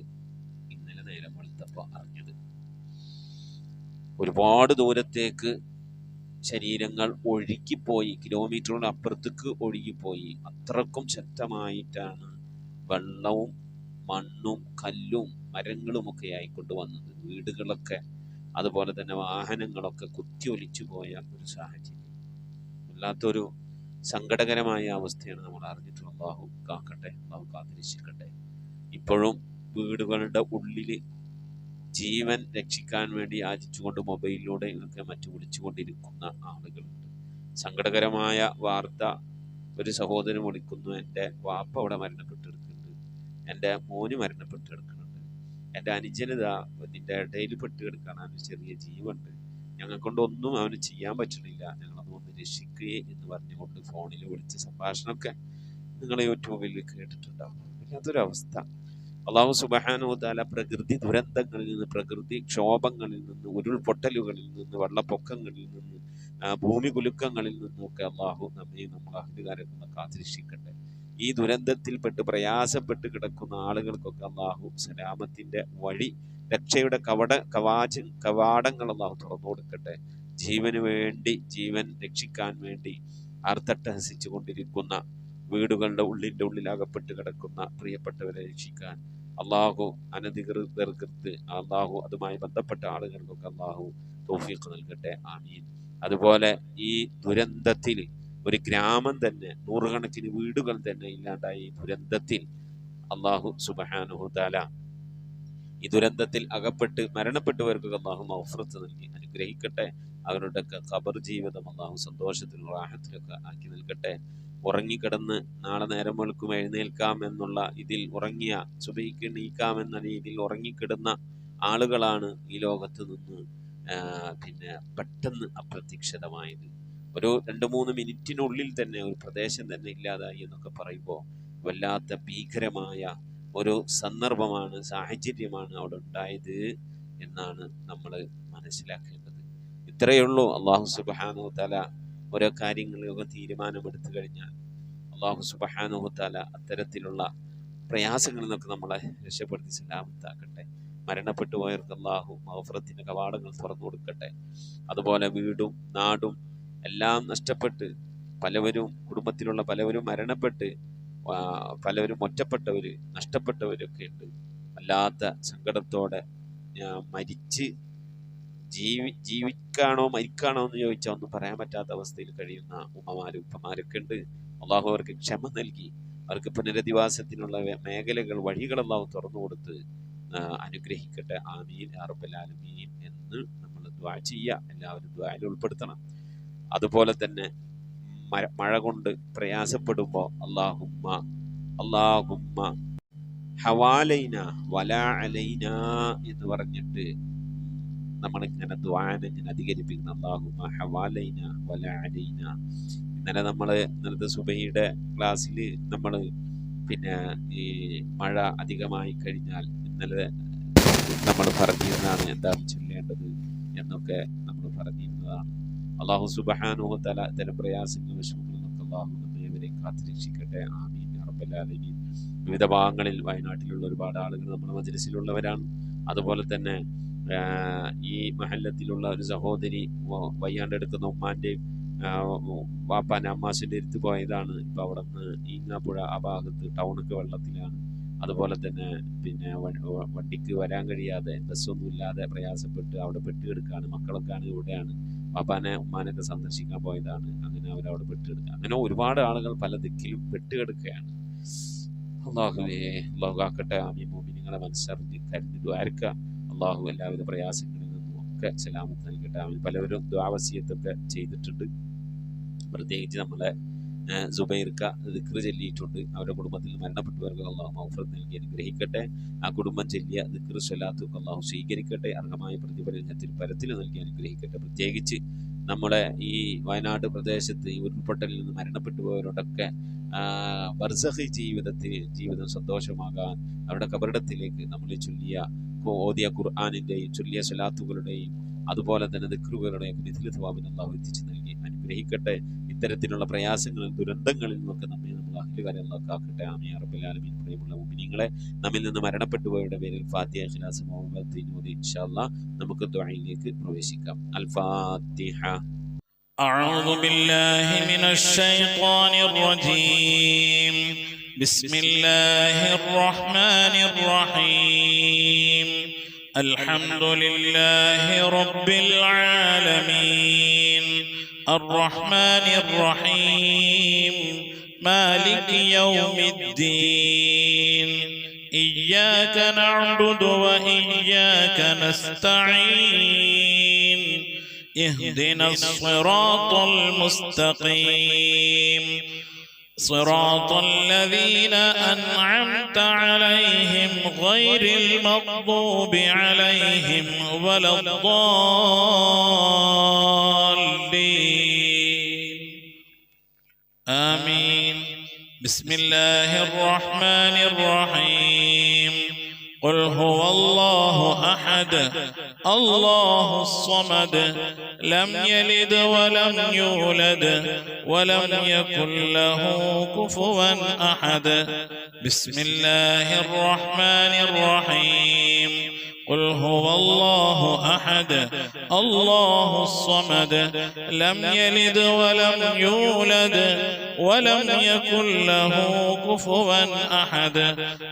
ഇന്നലെ നേരം വെളുത്തപ്പോൾ അറിഞ്ഞത്. ഒരുപാട് ദൂരത്തേക്ക് ശരീരങ്ങൾ ഒഴുകിപ്പോയി, കിലോമീറ്ററുകളുടെ അപ്പുറത്തേക്ക് ഒഴുകിപ്പോയി. അത്രക്കും ശക്തമായിട്ടാണ് വെള്ളവും മണ്ണും കല്ലും മരങ്ങളുമൊക്കെ ആയിക്കൊണ്ടുവന്നത്. വീടുകളൊക്കെ അതുപോലെ തന്നെ വാഹനങ്ങളൊക്കെ കുത്തിയൊലിച്ചു പോയ ഒരു സാഹചര്യം. വല്ലാത്തൊരു സങ്കടകരമായ അവസ്ഥയാണ് നമ്മൾ അറിഞ്ഞിട്ടുള്ളത്. അല്ലാഹു കാക്കട്ടെ, അല്ലാഹു കാത്തിരക്ഷിക്കട്ടെ. ഇപ്പോഴും വീടുകളുടെ ഉള്ളിൽ ജീവൻ രക്ഷിക്കാൻ വേണ്ടി യാചിച്ചുകൊണ്ട് മൊബൈലിലൂടെ ഒക്കെ മറ്റു വിളിച്ചുകൊണ്ടിരിക്കുന്ന ആളുകളുണ്ട്. സങ്കടകരമായ വാർത്ത ഒരു സഹോദരൻ വിളിക്കുന്നു, എൻ്റെ വാപ്പ അവിടെ മരണപ്പെട്ടെടുക്കുന്നുണ്ട്, എൻ്റെ മോന് മരണപ്പെട്ടെടുക്കുന്നുണ്ട്, എൻ്റെ അനുജനിത ഇതിൻ്റെ ഇടയിൽ പെട്ടുകിടക്കാണ്, അവന് ചെറിയ ജീവുണ്ട്, ഞങ്ങളെ കൊണ്ടൊന്നും അവന് ചെയ്യാൻ പറ്റണില്ല, ഞങ്ങളൊന്ന് രക്ഷിക്കുകയെ എന്ന് പറഞ്ഞുകൊണ്ട് ഫോണിൽ വിളിച്ച സംഭാഷണമൊക്കെ നിങ്ങൾ യൂട്യൂബിൽ കേട്ടിട്ടുണ്ടാവും. വല്ലാത്തൊരവസ്ഥ. അല്ലാഹു സുബ്ഹാനഹു വ തആല പ്രകൃതി ദുരന്തങ്ങളിൽ നിന്ന്, പ്രകൃതി ക്ഷോഭങ്ങളിൽ നിന്ന്, ഉരുൾപൊട്ടലുകളിൽ നിന്ന്, വെള്ളപ്പൊക്കങ്ങളിൽ നിന്ന്, ഭൂമി കുലുക്കങ്ങളിൽ നിന്നൊക്കെ അല്ലാഹു നമ്മെയും നമ്മളെ അഹ്ലുകാരെയൊക്കെ കാത്തിരക്ഷിക്കട്ടെ. ഈ ദുരന്തത്തിൽപ്പെട്ട് പ്രയാസപ്പെട്ട് കിടക്കുന്ന ആളുകൾക്കൊക്കെ അല്ലാഹു സലാമത്തിന്റെ വഴി, രക്ഷയുടെ കവാടങ്ങൾ അല്ലാഹു തുറന്നു കൊടുക്കട്ടെ. ജീവന് വേണ്ടി, ജീവൻ രക്ഷിക്കാൻ വേണ്ടി ആർത്തട്ടഹസിച്ചു കൊണ്ടിരിക്കുന്ന വീടുകളുടെ ഉള്ളിൽ അകപ്പെട്ട് കിടക്കുന്ന പ്രിയപ്പെട്ടവരെ രക്ഷിക്കാൻ അള്ളാഹു, അനധികൃതർക്ക് അള്ളാഹു അതുമായി ബന്ധപ്പെട്ട ആളുകൾക്കൊക്കെ അള്ളാഹു തൗഫീഖ് നൽകട്ടെ. ആമീൻ. അതുപോലെ ഈ ദുരന്തത്തിൽ ഒരു ഗ്രാമം തന്നെ, നൂറുകണക്കിന് വീടുകൾ തന്നെ ഇല്ലാണ്ടായി ഈ ദുരന്തത്തിൽ അള്ളാഹു സുബ്ഹാനഹു തആല ഈ ദുരന്തത്തിൽ അകപ്പെട്ട് മരണപ്പെട്ടവർക്ക് അള്ളാഹു മഗ്ഫിറത്ത് നൽകി അനുഗ്രഹിക്കട്ടെ. അവരുടെയൊക്കെ ഖബർ ജീവിതം അള്ളാഹു സന്തോഷത്തിലും റാഹത്തിലൊക്കെ ആക്കി നൽകട്ടെ. ഉറങ്ങിക്കിടന്ന് നാളെ നേരം വെളുക്കും എഴുന്നേൽക്കാം എന്നുള്ള ഇതിൽ ഉറങ്ങിയ, സുബഹിക്ക് എണീക്കാമെന്ന രീതിയിൽ ഉറങ്ങിക്കിടുന്ന ആളുകളാണ് ഈ ലോകത്ത് നിന്ന് പിന്നെ പെട്ടെന്ന് അപ്രത്യക്ഷിതമായത്. ഒരു 2-3 മിനിറ്റിനുള്ളിൽ തന്നെ ഒരു പ്രദേശം തന്നെ ഇല്ലാതായി എന്നൊക്കെ പറയുമ്പോൾ വല്ലാത്ത ഭീകരമായ ഒരു സന്ദർഭമാണ്, സാഹചര്യമാണ് അവിടെ ഉണ്ടായത് എന്നാണ് നമ്മൾ മനസ്സിലാക്കേണ്ടത്. ഇത്രയേ ഉള്ളൂ. അള്ളാഹു സുബ്ഹാനഹു തആല ഓരോ കാര്യങ്ങളിലൊക്കെ തീരുമാനമെടുത്തു കഴിഞ്ഞാൽ അള്ളാഹു സുബ്ഹാനഹു തആല അത്തരത്തിലുള്ള പ്രയാസങ്ങളിൽ നിന്നൊക്കെ നമ്മളെ രക്ഷപ്പെടുത്തി സലാമത്താക്കട്ടെ. മരണപ്പെട്ടു പോയവർക്ക് അള്ളാഹു മഗ്ഫിറത്തിന്റെ കവാടങ്ങൾ തുറന്നു കൊടുക്കട്ടെ. അതുപോലെ വീടും നാടും എല്ലാം നഷ്ടപ്പെട്ട് പലവരും, കുടുംബത്തിലുള്ള പലവരും മരണപ്പെട്ട് പലവരും ഒറ്റപ്പെട്ടവര്, നഷ്ടപ്പെട്ടവരൊക്കെ ഉണ്ട്. വല്ലാത്ത സങ്കടത്തോടെ മരിച്ച് ജീവിക്കാണോ മരിക്കാണോ എന്ന് ചോദിച്ചാൽ ഒന്നും പറയാൻ പറ്റാത്ത അവസ്ഥയിൽ കഴിയുന്ന ഉമ്മമാരും ഉപ്പമാരൊക്കെ ഉണ്ട്. അള്ളാഹു അവർക്ക് ക്ഷമ നൽകി അവർക്ക് പുനരധിവാസത്തിനുള്ള മേഖലകൾ, വഴികൾ അള്ളാഹു തുറന്നു കൊടുത്ത് അനുഗ്രഹിക്കട്ടെ. ആമീൻ യാ റബ്ബൽ ആലമീൻ എന്ന് നമ്മൾ ദുആ ചെയ്യുക. എല്ലാവരും ദുആയിൽ ഉൾപ്പെടുത്തണം. അതുപോലെ തന്നെ മഴ കൊണ്ട് പ്രയാസപ്പെടുമ്പോൾ അല്ലാഹുമ്മ ഹവാലൈന വലാ അലൈന എന്ന് പറഞ്ഞിട്ട് നമ്മളിങ്ങനെ ദുആനെ അധികരിപ്പിക്കുന്ന അല്ലാഹുമ്മ ഹവാലൈന വലാ അലൈന. ഇന്നലത്തെ സുബഹിയുടെ ക്ലാസ്സിൽ നമ്മൾ പിന്നെ ഈ മഴ അധികമായി കഴിഞ്ഞാൽ ഇന്നലെ നമ്മൾ പറഞ്ഞിരുന്നതാണ് എന്താണ് ചൊല്ലേണ്ടത് എന്നൊക്കെ നമ്മൾ പറഞ്ഞിരുന്നതാണ്. അള്ളാഹു സുബ്ഹാനഹു തആല ഇത്തരം പ്രയാസങ്ങളും വിഷമങ്ങളിൽ നിന്നൊക്കെ അള്ളാഹു നമ്മെ കാത്തുരക്ഷിക്കട്ടെ. ആമീൻ യാ റബ്ബൽ ആലമീൻ. വിവിധ ഭാഗങ്ങളിൽ വയനാട്ടിലുള്ള ഒരുപാട് ആളുകൾ നമ്മുടെ മജ്‌ലിസിലുള്ളവരാണ്. അതുപോലെ തന്നെ ഈ മഹല്ലത്തിലുള്ള ഒരു സഹോദരി വയ്യാണ്ടെടുക്കുന്ന ഉമ്മാന്റെയും വാപ്പാൻ്റെ അമ്മാശൻ്റെ അടുത്ത് പോയതാണ്. ഇപ്പം അവിടെ നിന്ന് ഈങ്ങാപ്പുഴ ആ ഭാഗത്ത് ടൗണൊക്കെ വെള്ളത്തിലാണ്. അതുപോലെ തന്നെ പിന്നെ വണ്ടിക്ക് വരാൻ കഴിയാതെ, ബസ്സൊന്നും ഇല്ലാതെ പ്രയാസപ്പെട്ട് അവിടെ പെട്ടുകിടക്കുകയാണ്. മക്കളൊക്കെ ആണ് ഇവിടെയാണ്. വാപ്പാനെ ഉമ്മാനൊക്കെ സന്ദർശിക്കാൻ പോയതാണ്. അങ്ങനെ അവരവിടെ പെട്ടുകിടക്കുക. അങ്ങനെ ഒരുപാട് ആളുകൾ പല ദിക്കിലും പെട്ടുകിടക്കുകയാണ്. അള്ളാഹുവേ, അള്ളാഹു ആക്കട്ടെ. ആമീൻ. മോമിനീങ്ങളെ മനസ്സറിഞ്ഞ് കരുതി ദ്വാരക്കുക. അള്ളാഹു എല്ലാവിധ പ്രയാസങ്ങളിൽ നിന്നും ഒക്കെ സലാമത്ത് നൽകട്ടെ. ആമീൻ. പലവരും ദുആവസിയത്തൊക്കെ ചെയ്തിട്ടുണ്ട്. പ്രത്യേകിച്ച് നമ്മളെ സുബൈർക്ക ദിക്ർ ചൊല്ലിയിട്ടുണ്ട്. അവരുടെ കുടുംബത്തിൽ മരണപ്പെട്ടവർക്ക് അള്ളാഹു മഗ്ഫിറത്ത് നൽകി അനുഗ്രഹിക്കട്ടെ. ആ കുടുംബം ചൊല്ലിയ ദിക്ർ സ്വലാത്തും അള്ളാഹു സ്വീകരിക്കട്ടെ. അർഹമായ പ്രതിഫലത്തിൽ പരത്തിൽ നൽകി അനുഗ്രഹിക്കട്ടെ. പ്രത്യേകിച്ച് നമ്മുടെ ഈ വയനാട് പ്രദേശത്ത് ഈ ഉരുൾപൊട്ടലിൽ നിന്ന് മരണപ്പെട്ടു പോയവരോടൊക്കെ ബർസഖി ജീവിതം സന്തോഷമാകാൻ അവരുടെ കബറിടത്തിലേക്ക് നമ്മൾ ഓതിയ ഖുർആനിൻ്റെയും ചൊല്ലിയ സ്വലാത്തുകളുടെയും അതുപോലെ തന്നെ ദിക്റുകളുടെയും മിഥില തവാബിന് അള്ളാഹു എത്തിച്ചു നൽകി അനുഗ്രഹിക്കട്ടെ. ഇത്തരത്തിലുള്ള പ്രയാസങ്ങളിൽ, ദുരന്തങ്ങളിൽ നിന്നൊക്കെ നമ്മൾ അഹ്ലുകാരെ അള്ളാഹു കാക്കട്ടെ. ആമീൻ യാ റബ്ബൽ ആലമീൻ. പ്രിയമുള്ള മുഅ്മിനീങ്ങളെ, നമ്മിൽ നിന്ന് മരണപ്പെട്ടു പോയവരുടെ പേരിൽ ഫാത്തിഹ, ഇഖ്ലാസ്, മുഅവ്വദത്ത് ഓതി ഇൻഷാ അല്ലാഹ് നമുക്ക് ദുആയിലേക്ക് പ്രവേശിക്കാം. അൽ ഫാത്തിഹ. أعوذ بالله من الشيطان الرجيم. بسم الله الرحمن الرحيم. الحمد لله رب العالمين الرحمن الرحيم مالك يوم الدين إياك نعبد وإياك نستعين اهدنا الصراط المستقيم صراط الذين أنعمت عليهم غير المغضوب عليهم ولا الضالين آمين. بسم الله الرحمن الرحيم. قل هو الله أحد الله الصمد لم يلد ولم يولد ولم يكن له كفوا أحد. بسم الله الرحمن الرحيم. قل هو الله أحد الله الصمد لم يلد ولم يولد ولم يكن له كفوا أحد.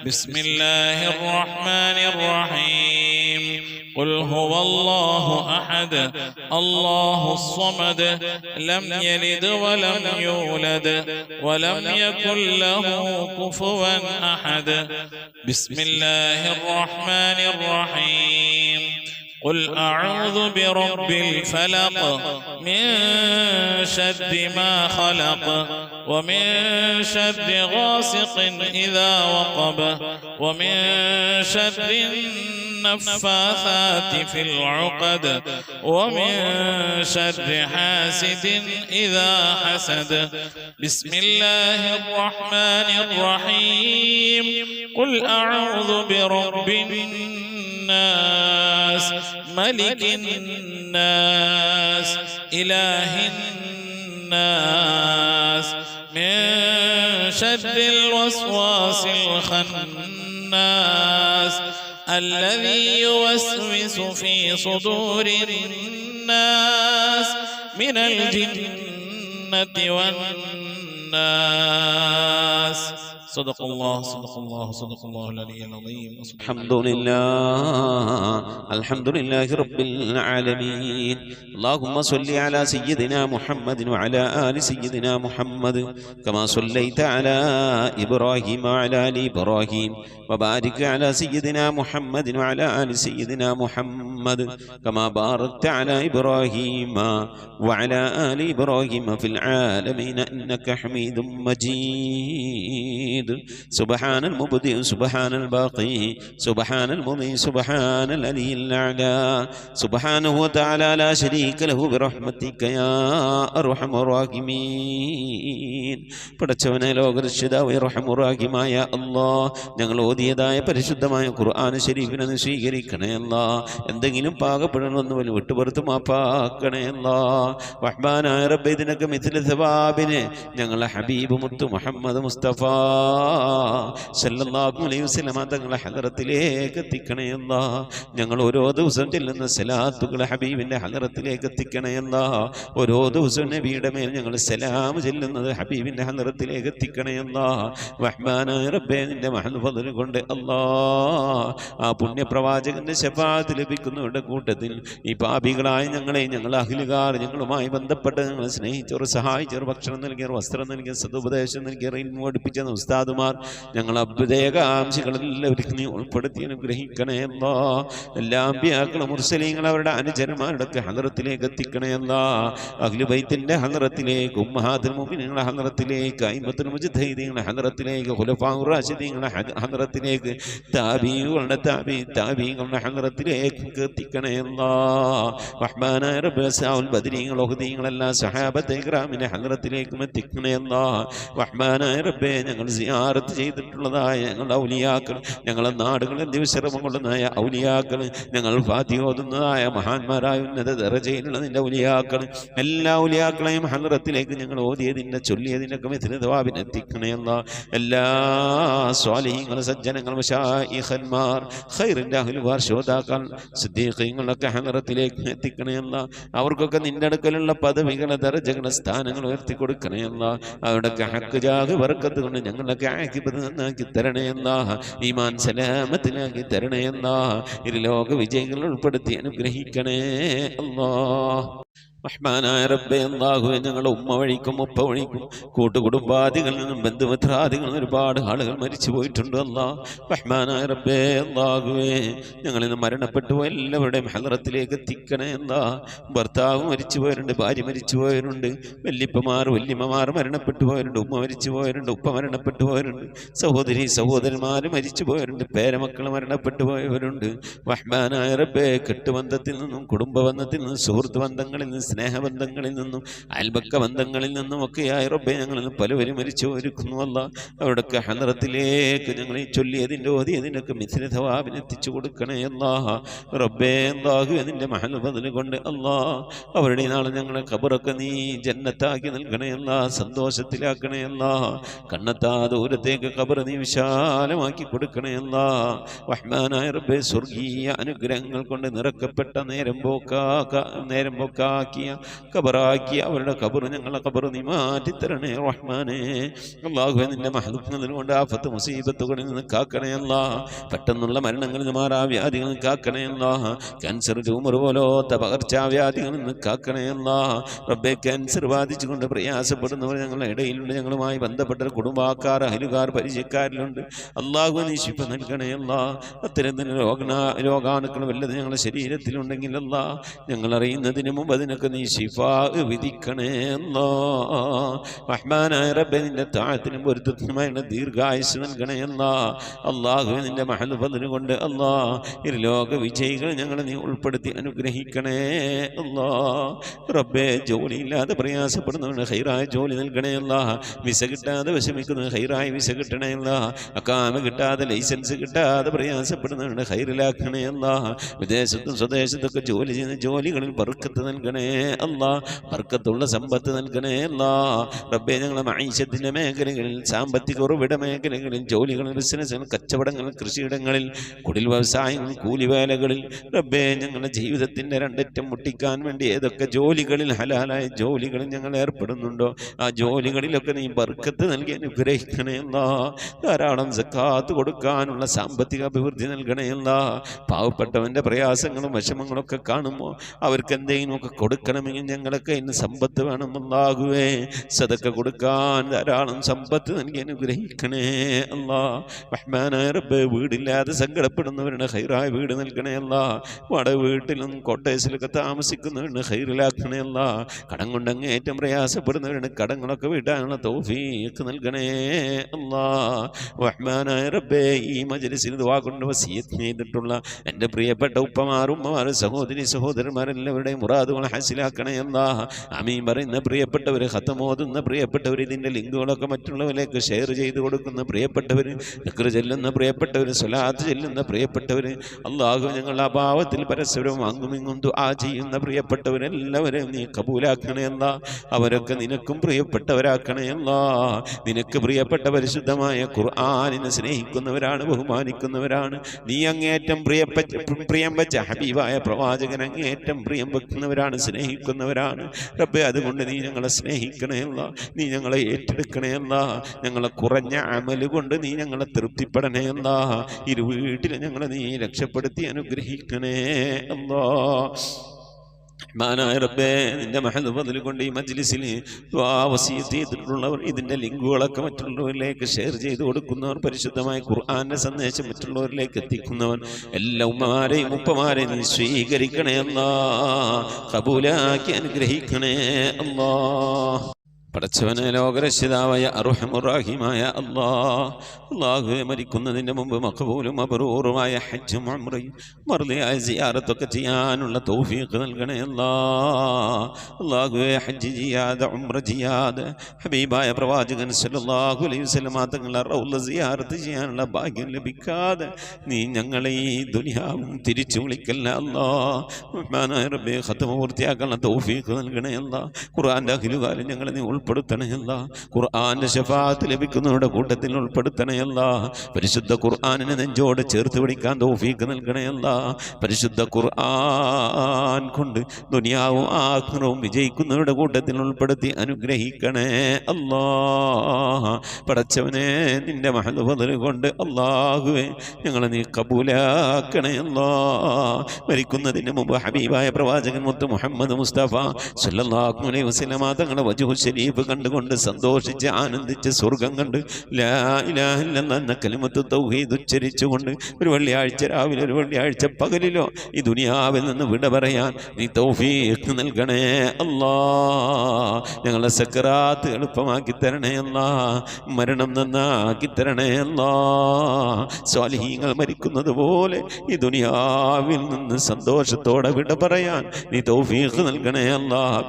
بسم الله الرحمن الرحيم. قل هو الله أحد الله الصمد لم يلد ولم يولد ولم يكن له كفوا أحد. بسم الله الرحمن الرحيم. قل أعوذ برب الفلق من شر ما خلق ومن شر غاسق إذا وقب ومن شر النفاثات في العقد ومن شر حاسد إذا حسد. بسم الله الرحمن الرحيم. قل أعوذ برب الناس ملك الناس إله الناس من شر الوسواس الخناس الذي يوسوس في صدور الناس من الجنة والناس. صدق الله صدق الله صدق الله العلي العظيم. الحمد لله رب العالمين. اللهم صل على سيدنا محمد وعلى آل سيدنا محمد كما صليت على إبراهيم وعلى آل إبراهيم وبارك على سيدنا محمد وعلى آل سيدنا محمد كما باركت على إبراهيم وعلى آل إبراهيم في العالمين إنك حميد مجيد. سبحان المبدئ سبحان الباقي سبحان المضي سبحان العلي الأعلى سبحانه وتعالى لا شريك له برحمتك يا أرحم الراحمين. പടച്ചവനെ ലോകരക്ഷിതാവേ റഹ്മാനുറഹീമായ അല്ലാഹ്, ഞങ്ങൾ ഓതിയതായ പരിശുദ്ധമായ ഖുർആൻ ശരീഫിനെ സ്വീകരിക്കണേ അല്ലാഹ്. എന്തെങ്കിലും പാകപ്പെടണമെന്ന് വിട്ടുപുറത്ത് മാപ്പാക്കണേ അല്ലാഹ്. റഹ്മാനായ റബ്ബേ, ഇതിനൊക്കെ മിഥില സവാബിനെ ഞങ്ങളെ ഹബീബ് മുത്ത് മുഹമ്മദ് മുസ്തഫ സല്ലല്ലാഹു അലൈഹി വസല്ലം തങ്ങളുടെ ഹദറത്തിലേക്ക് എത്തിക്കണേ അല്ലാഹ്. ഞങ്ങൾ ഓരോ ദിവസം ചെല്ലുന്ന സലാത്തുകൾ ഹബീബിന്റെ ഹദറത്തിലേക്ക് എത്തിക്കണേ അല്ലാഹ്. ഓരോ ദിവസവും നബിയുടെ മേൽ ഞങ്ങൾ സലാം ചെല്ലുന്നത് ഹബീബിന്റെ ഹദറത്തിലേക്ക് എത്തിക്കണേ അല്ലാഹ്. റഹ്മാനായ റബ്ബേ, നിന്റെ മഹൽ ഫദ്ൽ കൊണ്ട് അല്ലാഹ് ആ പുണ്യപ്രവാചകന്റെ ശഫാഅത്ത് ലഭിക്കുന്നവരുടെ കൂട്ടത്തിൽ ഈ പാപികളായ ഞങ്ങളെ, ഞങ്ങൾ അഹ്ലുകാർ, ഞങ്ങളുമായി ബന്ധപ്പെട്ട് ഞങ്ങളെ സ്നേഹിച്ചവർ, സഹായിച്ചവർ, ഭക്ഷണം നൽകിയവർ, വസ്ത്രം നൽകിയവർ, സദുപദേശം നൽകിയവർ, ഇൽമു പഠിപ്പിച്ച ഉസ്താദുമാർ, ഞങ്ങൾ അഭ്യുദയകാംക്ഷികളെല്ലാവരും നീ ഉൾപ്പെടുത്തി അനുഗ്രഹിക്കണേ അല്ലാഹ്. എല്ലാ അമ്പിയാക്കളും മുർസലീങ്ങൾ അവരുടെ അനുചരന്മാരുടെ ഹദറത്തിലേക്ക് എത്തിക്കണേ അല്ലാഹ്. അഹ്ലു ബൈത്തിന്റെ ഹദറത്തിലേക്ക്, ഉമ്മഹാത്തുൽ മുഅ്മിനീങ്ങളുടെ ഹദറത്തിലേക്ക്, അയിമ്മത്തുൽ മുജ്തഹിദീങ്ങളുടെ ഹദറത്തിലേക്ക്, ഖുലഫാഉർ റാഷിദീങ്ങളുടെ ഹദറത്തിലേക്ക്, താബീങ്ങളുടെ താബീങ്ങളുടെ ഹദറത്തിലേക്ക് എത്തിക്കണേ അല്ലാഹ്. റഹ്മാനായ റബ്ബേ, സഹാബത്തുൽ ബദരീങ്ങൾ, ഉഹദീങ്ങൾ, എല്ലാ സഹാബത്തെ ഇക്റാമിന്റെ ഹദറത്തിലേക്കും എത്തിക്കണേ അല്ലാഹ്. റഹ്മാനായ റബ്ബേ, ഞങ്ങൾ സിയാറത്ത് ചെയ്തിട്ടുള്ളതായ ഞങ്ങളുടെ ഔലിയാക്കൾ, ഞങ്ങളുടെ നാടുകളിൽ ദിവസരമം കൊള്ളുന്നതായ ഔലിയാക്കൾ, ഞങ്ങൾ ഫാത്തിഹ ഓതുന്നതായ മഹാന്മാരായ ഉന്നത ദറജയിലുള്ള നിന്റെ ഔലിയാക്കൾ, എല്ലാ ഔലിയാക്കളെയും ഹദറത്തിലേക്ക് ഞങ്ങൾ ഓതിയതിൻ്റെ ചൊല്ലിയതിനൊക്കെ മിഥില സവാബിനെ എത്തിക്കണേ അല്ലാഹ്. എല്ലാ സ്വാലിഹീങ്ങൾ, സജ്ജനങ്ങൾ, മശായിഖന്മാർ, ഖൈറിന്റെ അഹ്ലുകാർ, ശോതാക്കൾ, സിദ്ദീഖീങ്ങളൊക്കെ ഹദറത്തിലേക്ക് എത്തിക്കണേ അല്ലാഹ്. അവർക്കൊക്കെ നിന്റെ അടുക്കലുള്ള പദവികളെ, ദറജകളെ, സ്ഥാനങ്ങൾ ഉയർത്തി കൊടുക്കണേ അല്ലാഹ്. അവരുടെയൊക്കെ ഹക്ക് ജാഹ് ബർക്കത്ത് കൊണ്ട് ഞങ്ങളൊക്കെ ആക്കിബത്ത് നന്നാക്കി തരണേ അല്ലാഹ്. ഈമാൻ സലാമത്തിലാക്കി തരണേ അല്ലാഹ്. ഇരുലോക വിജയികൾ ഉൾപ്പെടുത്തി അനുഗ്രഹിക്കണേ അല്ലാഹ്. റഹ്മാനായ റബ്ബേ, അല്ലാഹുവേ, ഞങ്ങളുടെ ഉമ്മ വഴിക്കും ഉപ്പ വഴിക്കും കൂട്ടുകുടുംബാദികളിൽ നിന്നും ബന്ധുമിത്രാദികളിൽ നിന്നും ഒരുപാട് ആളുകൾ മരിച്ചു പോയിട്ടുണ്ട് അല്ലാഹ്. റഹ്മാനായ റബ്ബേ, അല്ലാഹുവേ, ഞങ്ങളിൽ നിന്ന് മരണപ്പെട്ടു എല്ലാവരുടെയും ഹദറത്തിലേക്ക് എത്തിക്കണേ അല്ലാഹ്. ഭർത്താവ് മരിച്ചു പോയവരുണ്ട്, ഭാര്യ മരിച്ചു പോയവരുണ്ട്, വല്യപ്പമാർ വല്യമ്മമാർ മരണപ്പെട്ടു പോയവരുണ്ട്, ഉമ്മ മരിച്ചു പോയവരുണ്ട്, ഉപ്പ മരണപ്പെട്ടു പോയവരുണ്ട്, സഹോദരി സഹോദരന്മാർ മരിച്ചു പോയവരുണ്ട്, പേരമക്കൾ മരണപ്പെട്ടു പോയവരുണ്ട്. റഹ്മാനായ റബ്ബേ, കെട്ടുബന്ധത്തിൽ നിന്നും കുടുംബബന്ധത്തിൽ നിന്നും സുഹൃത്ത് ബന്ധങ്ങളിൽ നിന്നും സ്നേഹബന്ധങ്ങളിൽ നിന്നും അയൽപക്ക ബന്ധങ്ങളിൽ നിന്നും ഒക്കെയായി റബ്ബേ, ഞങ്ങളിൽ പലവരും മരിച്ചു ഒരുക്കുന്നു അല്ലാഹ്. അവിടൊക്കെ ഹദറത്തിലേക്ക് ഞങ്ങളെ ചൊല്ലിയതിൻ്റെ ഓതിയതിനൊക്കെ മിഥില സവാബിനെ എത്തിച്ചു കൊടുക്കണേ അല്ലാഹ്. റബ്ബേ, അല്ലാഹു നിന്റെ മഹൽ ഫദ്ൽ കൊണ്ട് അല്ലാഹ് അവരുടെ നാളെ ഞങ്ങളെ ഖബറൊക്കെ നീ ജന്നത്താക്കി നൽകണേ അല്ലാഹ്. സന്തോഷത്തിലാക്കണേ അല്ലാഹ്. കണ്ണെത്താ ദൂരത്തേക്ക് ഖബർ നീ വിശാലമാക്കി കൊടുക്കണേ അല്ലാഹ്. റഹ്മാനായ റബ്ബേ, സ്വർഗീയ അനുഗ്രഹങ്ങൾ കൊണ്ട് നിറക്കപ്പെട്ട നേരം പോക്കാക്കി ആക്കിയ ഖബറാക്കിയ അവരുടെ ഖബർ ഞങ്ങളെ ഖബർ നീ മാറ്റിത്തരണേ റഹ്മാനേ. അല്ലാഹുവേ നിന്റെ മഹ്ലൂഖിനെ കൊണ്ട് ആഫത്ത് മുസീബത്തുകളിൽ നിന്ന് കാക്കണേ അല്ലാ. പെട്ടെന്നുള്ള മരണങ്ങളിൽ നിന്ന് മാറാവ്യാധികളിൽ നിന്ന് കാക്കണേ അല്ലാ. ക്യാൻസർ ട്യൂമർ പോലത്തെ പകർച്ചാവ്യാധികളിൽ നിന്ന് കാക്കണേ അല്ലാ. റബ്ബേ ക്യാൻസർ ബാധിച്ചുകൊണ്ട് പ്രയാസപ്പെടുന്നവർ ഞങ്ങളുടെ ഇടയിലുണ്ട്. ഞങ്ങളുമായി ബന്ധപ്പെട്ട കുടുംബക്കാർ അയലുകാർ പരിചയക്കാരിലുണ്ട്. അല്ലാഹു നീ ശിഫ നൽകണേ അല്ലാ. അത്തരത്തിൽ രോഗാണുക്കൾ വല്ലത് ഞങ്ങളുടെ ശരീരത്തിലുണ്ടെങ്കിൽ അല്ലാ ഞങ്ങൾ അറിയുന്നതിന് മുമ്പ് അതിനൊക്കെ നീ ശിഫാ വിധിക്കണേ അല്ലാ. റഹ്മാനായ റബ്ബേ നിന്റെ താഴത്തിനും പൊരുത്തത്തിനുമായുള്ള ദീർഘായുസ് നൽകണേ അല്ലാ. അല്ലാഹുവേ നിന്റെ മഹൽ ഫദ്ല് കൊണ്ട് അല്ലാ ലോക വിജയികൾ ഞങ്ങളെ നീ ഉൾപ്പെടുത്തി അനുഗ്രഹിക്കണേ അല്ലാ. റബ്ബേ ജോലിയില്ലാതെ പ്രയാസപ്പെടുന്നവന് ഹൈറായ ജോലി നൽകണേ അല്ലാ. വിസ കിട്ടാതെ വിഷമിക്കുന്നവന് ഹൈറായ വിസ കിട്ടണേ അല്ലാ. അക്കാമ കിട്ടാതെ ലൈസൻസ് കിട്ടാതെ പ്രയാസപ്പെടുന്നവന് ഹൈറിലാക്കണേ അല്ലാ. വിദേശത്തും സ്വദേശത്തൊക്കെ ജോലി ചെയ്യുന്ന ജോലികളിൽ ബർക്കത്ത് നൽകണേ അല്ലാ. ബർക്കത്തുള്ള സമ്പത്ത് നൽകണേ അല്ലാ. റബ്ബേ ഞങ്ങളെ മഈശത്തിന്റെ മേഖലകളിൽ സാമ്പത്തിക ഉറവിട മേഖലകളിൽ ജോലികളിൽ ബിസിനസ്സുകൾ കച്ചവടങ്ങൾ കൃഷിയിടങ്ങളിൽ കുടിൽ വ്യവസായങ്ങൾ കൂലിവേലകളിൽ റബ്ബേ ഞങ്ങളുടെ ജീവിതത്തിന്റെ രണ്ടറ്റം മുട്ടിക്കാൻ വേണ്ടി ഏതൊക്കെ ജോലികളിൽ ഹലാലായ ജോലികളിൽ ഞങ്ങൾ ഏർപ്പെടുന്നുണ്ടോ ആ ജോലികളിലൊക്കെ നീ ബർക്കത്ത് നൽകി അനുഗ്രഹിക്കണേ അല്ലാ. ധാരാളം സക്കാത്ത് കൊടുക്കാനുള്ള സാമ്പത്തിക അഭിവൃദ്ധി നൽകണേ അല്ലാ. പാവപ്പെട്ടവന്റെ പ്രയാസങ്ങളും വിഷമങ്ങളൊക്കെ കാണുമ്പോൾ അവർക്ക് എന്തെങ്കിലുമൊക്കെ കൊടുക്കണമെങ്കിൽ ഞങ്ങളൊക്കെ ഇന്ന് സമ്പത്ത് വേണം അല്ലാഹുവേ. സദക്ക കൊടുക്കാൻ ധാരാളം സമ്പത്ത് നൽകി അനുഗ്രഹിക്കണേ അല്ലാ. റഹ്മാനായ റബ്ബേ വീടില്ലാതെ സങ്കടപ്പെടുന്നവരുടെ ഹൈറായ വീട് നൽകണേ അല്ലാ. വാടക വീട്ടിലും കോട്ടേഴ്സിലൊക്കെ താമസിക്കുന്നവരുടെ ഹൈറിലാക്കണേ അല്ലാ. കടം കൊണ്ടങ്ങേറ്റം പ്രയാസപ്പെടുന്നവരുടെ കടങ്ങളൊക്കെ വീട്ടാനുള്ള തൗഫീഖ് നൽകണേ അല്ലാ. റഹ്മാനായ റബ്ബേ ഈ മജ്ലിസിൽ ദുആ കൊണ്ട് വസിയത്ത് ചെയ്തിട്ടുള്ള എൻ്റെ പ്രിയപ്പെട്ട ഉപ്പമാർ ഉമ്മമാർ സഹോദരി സഹോദരന്മാരെല്ലാവരുടെയും മുറാദുകൾ ഹാസിലാക്കണേ അല്ലാ. ആമീൻ പറയുന്ന പ്രിയപ്പെട്ടവർ ഖത്തമോതുന്ന പ്രിയപ്പെട്ടവർ ഇതിൻ്റെ ലിങ്കുകളൊക്കെ മറ്റുള്ളവരിലേക്ക് ഷെയർ ചെയ്ത് കൊടുക്കുന്ന പ്രിയപ്പെട്ടവർ ദിക്ർ ചെല്ലുന്ന പ്രിയപ്പെട്ടവർ സ്വലാത്ത് ചെല്ലുന്ന പ്രിയപ്പെട്ടവർ അല്ലാഹു ഞങ്ങളുടെ അഭാവത്തിൽ പരസ്പരം അങ്ങുമിങ്ങും ദുആ ചെയ്യുന്ന പ്രിയപ്പെട്ടവരെല്ലാവരെയും നീ കബൂലാക്കണേ അല്ലാ. അവരൊക്കെ നിനക്കും പ്രിയപ്പെട്ടവരാക്കണേ അല്ലാ. നിനക്ക് പ്രിയപ്പെട്ട പരിശുദ്ധമായ ഖുർആനിനെ സ്നേഹിക്കുന്നവരാണ്, ബഹുമാനിക്കുന്നവരാണ്. നീ അങ്ങേറ്റം പ്രിയം വെച്ച ഹബീബായ പ്രവാചകൻ അങ്ങേറ്റം പ്രിയം വെക്കുന്നവരാണ്, സ്നേഹിക്കുന്നവരാണ്. റബ്ബേ അതുകൊണ്ട് നീ ഞങ്ങളെ സ്നേഹിക്കണേ അല്ലാ. നീ ഞങ്ങളെ ഏറ്റെടുക്കണേ അല്ലാ. ഞങ്ങളെ കുറഞ്ഞ അമല് കൊണ്ട് നീ ഞങ്ങളെ തൃപ്തിപ്പെടണേ അല്ലാ. ഇരു വീട്ടിൽ ഞങ്ങളെ നീ രക്ഷപ്പെടുത്തി അനുഗ്രഹിക്കണേ അല്ലാ. റഹ്മാനായ റബ്ബേ നിന്റെ മഹൽ ഫദ്ൽ കൊണ്ട് ഈ മജ്ലിസിൽ ദുആ വസിയത്ത് ചെയ്തിട്ടുള്ളവർ ഇതിൻ്റെ ലിങ്കുകളൊക്കെ മറ്റുള്ളവരിലേക്ക് ഷെയർ ചെയ്ത് കൊടുക്കുന്നവർ പരിശുദ്ധമായ ഖുർആന്റെ സന്ദേശം മറ്റുള്ളവരിലേക്ക് എത്തിക്കുന്നവർ എല്ലാ ഉമ്മമാരെയും ഉപ്പമാരെയും നീ സ്വീകരിക്കണേ അല്ലാ. ഖബൂലാക്കി അനുഗ്രഹിക്കണേ അല്ലാ. പടച്ചവനെ ലോകരക്ഷിതാവായ അർഹമുർ-റഹീമായ അല്ലാഹുവേ മരിക്കുന്നതിന് മുമ്പ് മഖബൂലും മബ്റൂറുമായ ഹജ്ജും ഉംറയും മർദിയായ സിയാറത്തൊക്കെ ചെയ്യാനുള്ള തൗഫീഖ് നൽകണേ അല്ലാഹുവേ ഹജ്ജ് ചെയ്യാതെ ഉംറ ചെയ്യാതെ ഹബീബായ പ്രവാചകൻ സല്ലല്ലാഹു അലൈഹി വസല്ലം തങ്ങളുടെ റൗള സിയാറത്ത് ചെയ്യാനുള്ള ഭാഗ്യം ലഭിക്കാതെ നീ ഞങ്ങളെ ഈ ദുനിയാവും തിരിച്ചു വിളിക്കല്ല റഹ്മാനായ റബ്ബേ ഖത്മ പൂർത്തിയാക്കാനുള്ള തൗഫീഖ് നൽകണേ ഖുർആന്റെ അഖിലുകാലം ഞങ്ങളെ നീ ഉൾപ്പെടുത്തണേ ഖുർആന്റെ ശഫാഅത്ത് ലഭിക്കുന്നവരുടെ കൂട്ടത്തിൽ ഉൾപ്പെടുത്തണേ പരിശുദ്ധ ഖുർആനിനെ നെഞ്ചോട് ചേർത്ത് പിടിക്കാൻ തൗഫീഖ് നൽകണേ പരിശുദ്ധ ഖുർആൻ കൊണ്ട് ദുനിയാവും ആഖിറവും വിജയിക്കുന്നവരുടെ കൂട്ടത്തിൽ ഉൾപ്പെടുത്തി അനുഗ്രഹിക്കണേ പടച്ചവനെ നിന്റെ മഹൽ ഫദ്ൽ കൊണ്ട് അല്ലാഹുവേ ഞങ്ങളെ നീ കബൂലാക്കണേ മരിക്കുന്നതിന് മുമ്പ് ഹബീബായ പ്രവാചകൻ മുത്ത് മുഹമ്മദ് മുസ്തഫ സല്ലല്ലാഹു അലൈഹി വസല്ലം തങ്ങളുടെ വജ്ഹു ശരീഫ് കണ്ടുകൊണ്ട് സന്തോഷിച്ച് ആനന്ദിച്ച് സ്വർഗം കണ്ട് ലാ ഇലാഹ ഇല്ലല്ലാഹ് എന്ന കലിമത്ത് തൗഹീദ് ഉച്ചരിച്ചുകൊണ്ട് ഒരു വെള്ളിയാഴ്ച രാവിലെ ഒരു വെള്ളിയാഴ്ച പകലിലോ ഈ ദുനിയാവിൽ നിന്ന് വിട പറയാൻ നീ തൗഫീഖ് നൽകണേ ഞങ്ങളെ സക്കറാത്ത് എളുപ്പമാക്കി തരണേ മരണം നന്നാക്കി തരണേ സ്വാലിഹീങ്ങൾ മരിക്കുന്നത് പോലെ ഈ ദുനിയാവിൽ നിന്ന് സന്തോഷത്തോടെ വിട പറയാൻ നീ തൗഫീഖ് നൽകണേ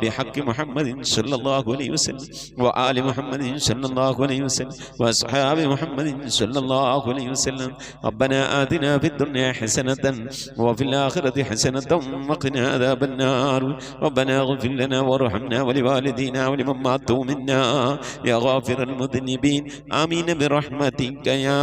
ബിഹഖി മുഹമ്മദിൻ സല്ലല്ലാഹു അലൈഹി വസല്ലം وسلم وآل محمد صلى الله عليه وسلم وأصحاب محمد صلى الله عليه وسلم ربنا آتنا في الدنيا حسنة وفي الآخرة حسنة وقنا عذاب النار ربنا اغفر لنا وارحمنا ولوالدينا ولمن ماتوا منا يا غافر المذنبين آمين برحمتك يا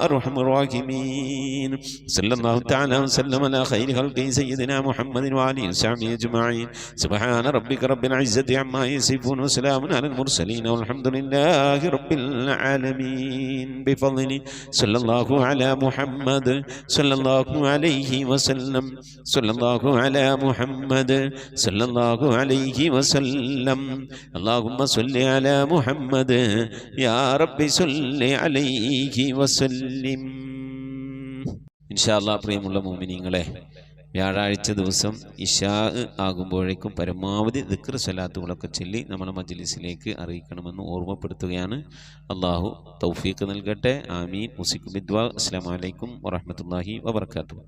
أرحم الراحمين صلى الله تعالى وسلم على خير خلقه سيدنا محمد وآله وصحبه أجمعين سبحان ربك رب العزة عما يصفون وسلام على المرسلين والحمد لله رب العالمين بفضل صلى الله على محمد صلى الله عليه وسلم صلى الله على محمد صلى الله عليه وسلم اللهم صل على محمد يا رب صل عليه وسلم ഇൻഷാ അല്ലാഹ്. പ്രിയമുള്ള മുഅ്മിനീങ്ങളെ, വ്യാഴാഴ്ച ദിവസം ഇശാ ആകുമ്പോഴേക്കും പരമാവധി ദിക്ർ സ്വലാത്തുകളൊക്കെ ചൊല്ലി നമ്മളെ മജ്ലിസിലേക്ക് അറിയിക്കണമെന്ന് ഓർമ്മപ്പെടുത്തുകയാണ്. അള്ളാഹു തൗഫീഖ് നൽകട്ടെ. ആമീൻ. മുസിക് ബിദ്വാ. അസ്സലാമു അലൈക്കും വറഹ്മത്തുള്ളാഹി വബറകാതുഹു.